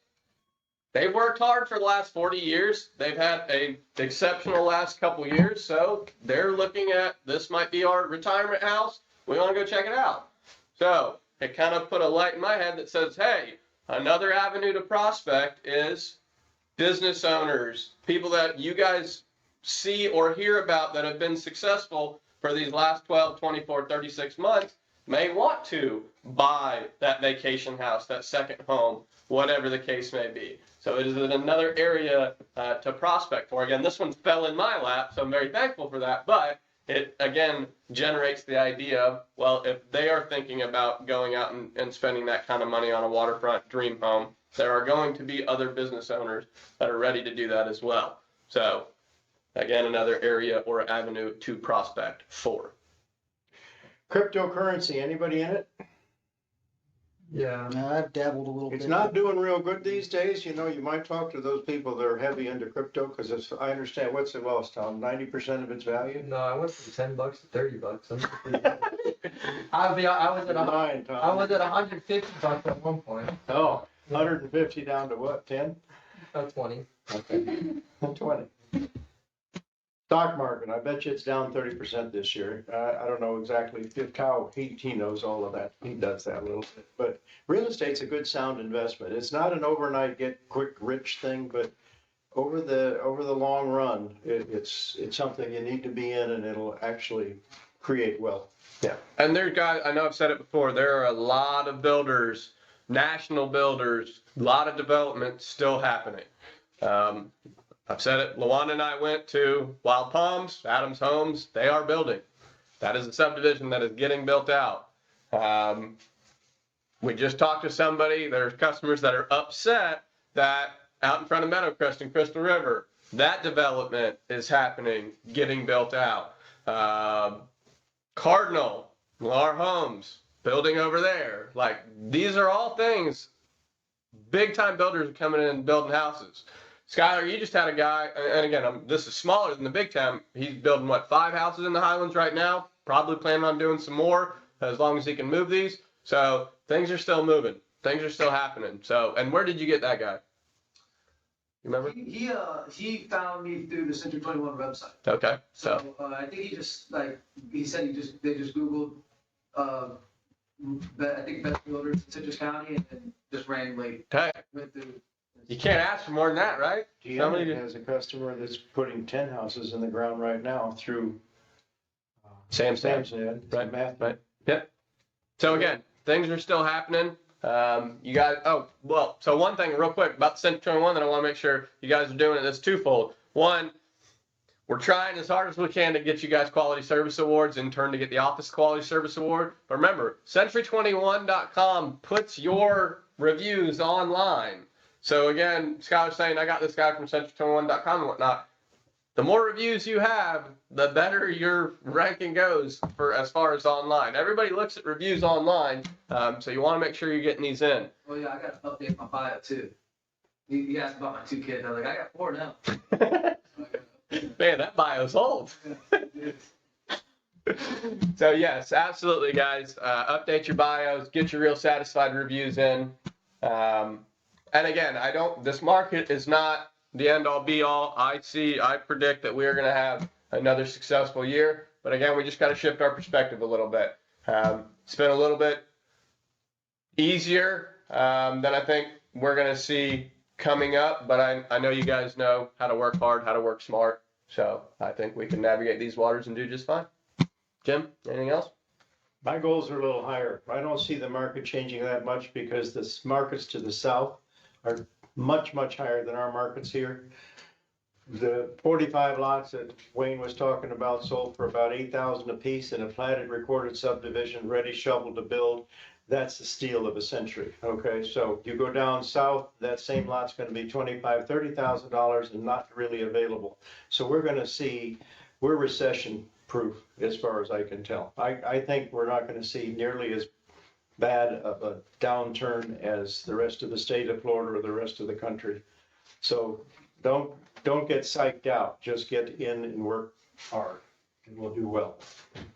They've worked hard for the last 40 years. They've had a exceptional last couple years. So they're looking at, this might be our retirement house. We want to go check it out. So it kind of put a light in my head that says, hey, another avenue to prospect is business owners, people that you guys see or hear about that have been successful for these last 12, 24, 36 months may want to buy that vacation house, that second home, whatever the case may be. So it is another area to prospect for. Again, this one fell in my lap, so I'm very thankful for that. But it, again, generates the idea of, well, if they are thinking about going out and spending that kind of money on a waterfront dream home, there are going to be other business owners that are ready to do that as well. So, again, another area or avenue to prospect for. Cryptocurrency, anybody in it? Yeah. I've dabbled a little bit. It's not doing real good these days. You know, you might talk to those people that are heavy into crypto because I understand what's it lost, Tom? 90% of its value? No, I went from $10 to $30. I was at Nine, Tom. I was at $150 at one point. Oh, 150 down to what, 10? 20. Okay, 20. Stock market, I bet you it's down 30% this year. I don't know exactly if Kyle, he knows all of that. He does that a little bit. But real estate's a good sound investment. It's not an overnight get quick rich thing, but over the long run, it's something you need to be in and it'll actually create wealth. Yeah. And there, guys, I know I've said it before, there are a lot of builders, national builders, a lot of development still happening. I've said it, Luana and I went to Wild Palms, Adams Homes, they are building. That is a subdivision that is getting built out. We just talked to somebody, there's customers that are upset that out in front of Meadowcrest and Crystal River, that development is happening, getting built out. Cardinal, Lar Homes, building over there. Like, these are all things, big time builders are coming in and building houses. Skylar, you just had a guy, and again, this is smaller than the big time. He's building, what, 5 houses in the Highlands right now? Probably planning on doing some more as long as he can move these. So things are still moving. Things are still happening. So, and where did you get that guy? You remember? He found me through the Century 21 website. Okay, so. I think he just, like, he said they just Googled, I think best builders in Citrus County and just randomly Okay. went through. You can't ask for more than that, right? Deanna has a customer that's putting 10 houses in the ground right now through Sam's Sam's Right, math. right. Yep. So again, things are still happening. You guys, so one thing real quick about the Century 21 that I want to make sure you guys are doing it, that's twofold. One, we're trying as hard as we can to get you guys quality service awards, in turn to get the office quality service award. But remember, century21.com puts your reviews online. So again, Skylar's saying, I got this guy from century21.com and whatnot. The more reviews you have, the better your ranking goes for as far as online. Everybody looks at reviews online, so you want to make sure you're getting these in. Oh yeah, I got to update my bio too. He asked about my 2 kids. I was like, I got 4 now. Man, that bio's old. So yes, absolutely, guys. Update your bios, get your real satisfied reviews in. And again, this market is not the end all be all. I predict that we are going to have another successful year. But again, we just got to shift our perspective a little bit. It's been a little bit easier than I think we're going to see coming up. But I know you guys know how to work hard, how to work smart. So I think we can navigate these waters and do just fine. Jim, anything else? My goals are a little higher. I don't see the market changing that much because the markets to the south are much, much higher than our markets here. The 45 lots that Wayne was talking about sold for about 8,000 apiece in a platted recorded subdivision, ready shovel to build. That's the steal of a century, okay? So you go down south, that same lot's gonna be $25,000, $30,000 and not really available. So we're gonna see, we're recession proof as far as I can tell. I think we're not gonna see nearly as bad of a downturn as the rest of the state of Florida or the rest of the country. So don't get psyched out, just get in and work hard and we'll do well.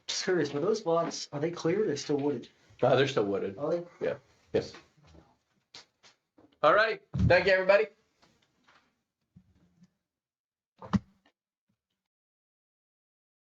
Just curious, were those lots, are they cleared or still wooded? They're still wooded. Are they? Yes. All right. Thank you, everybody.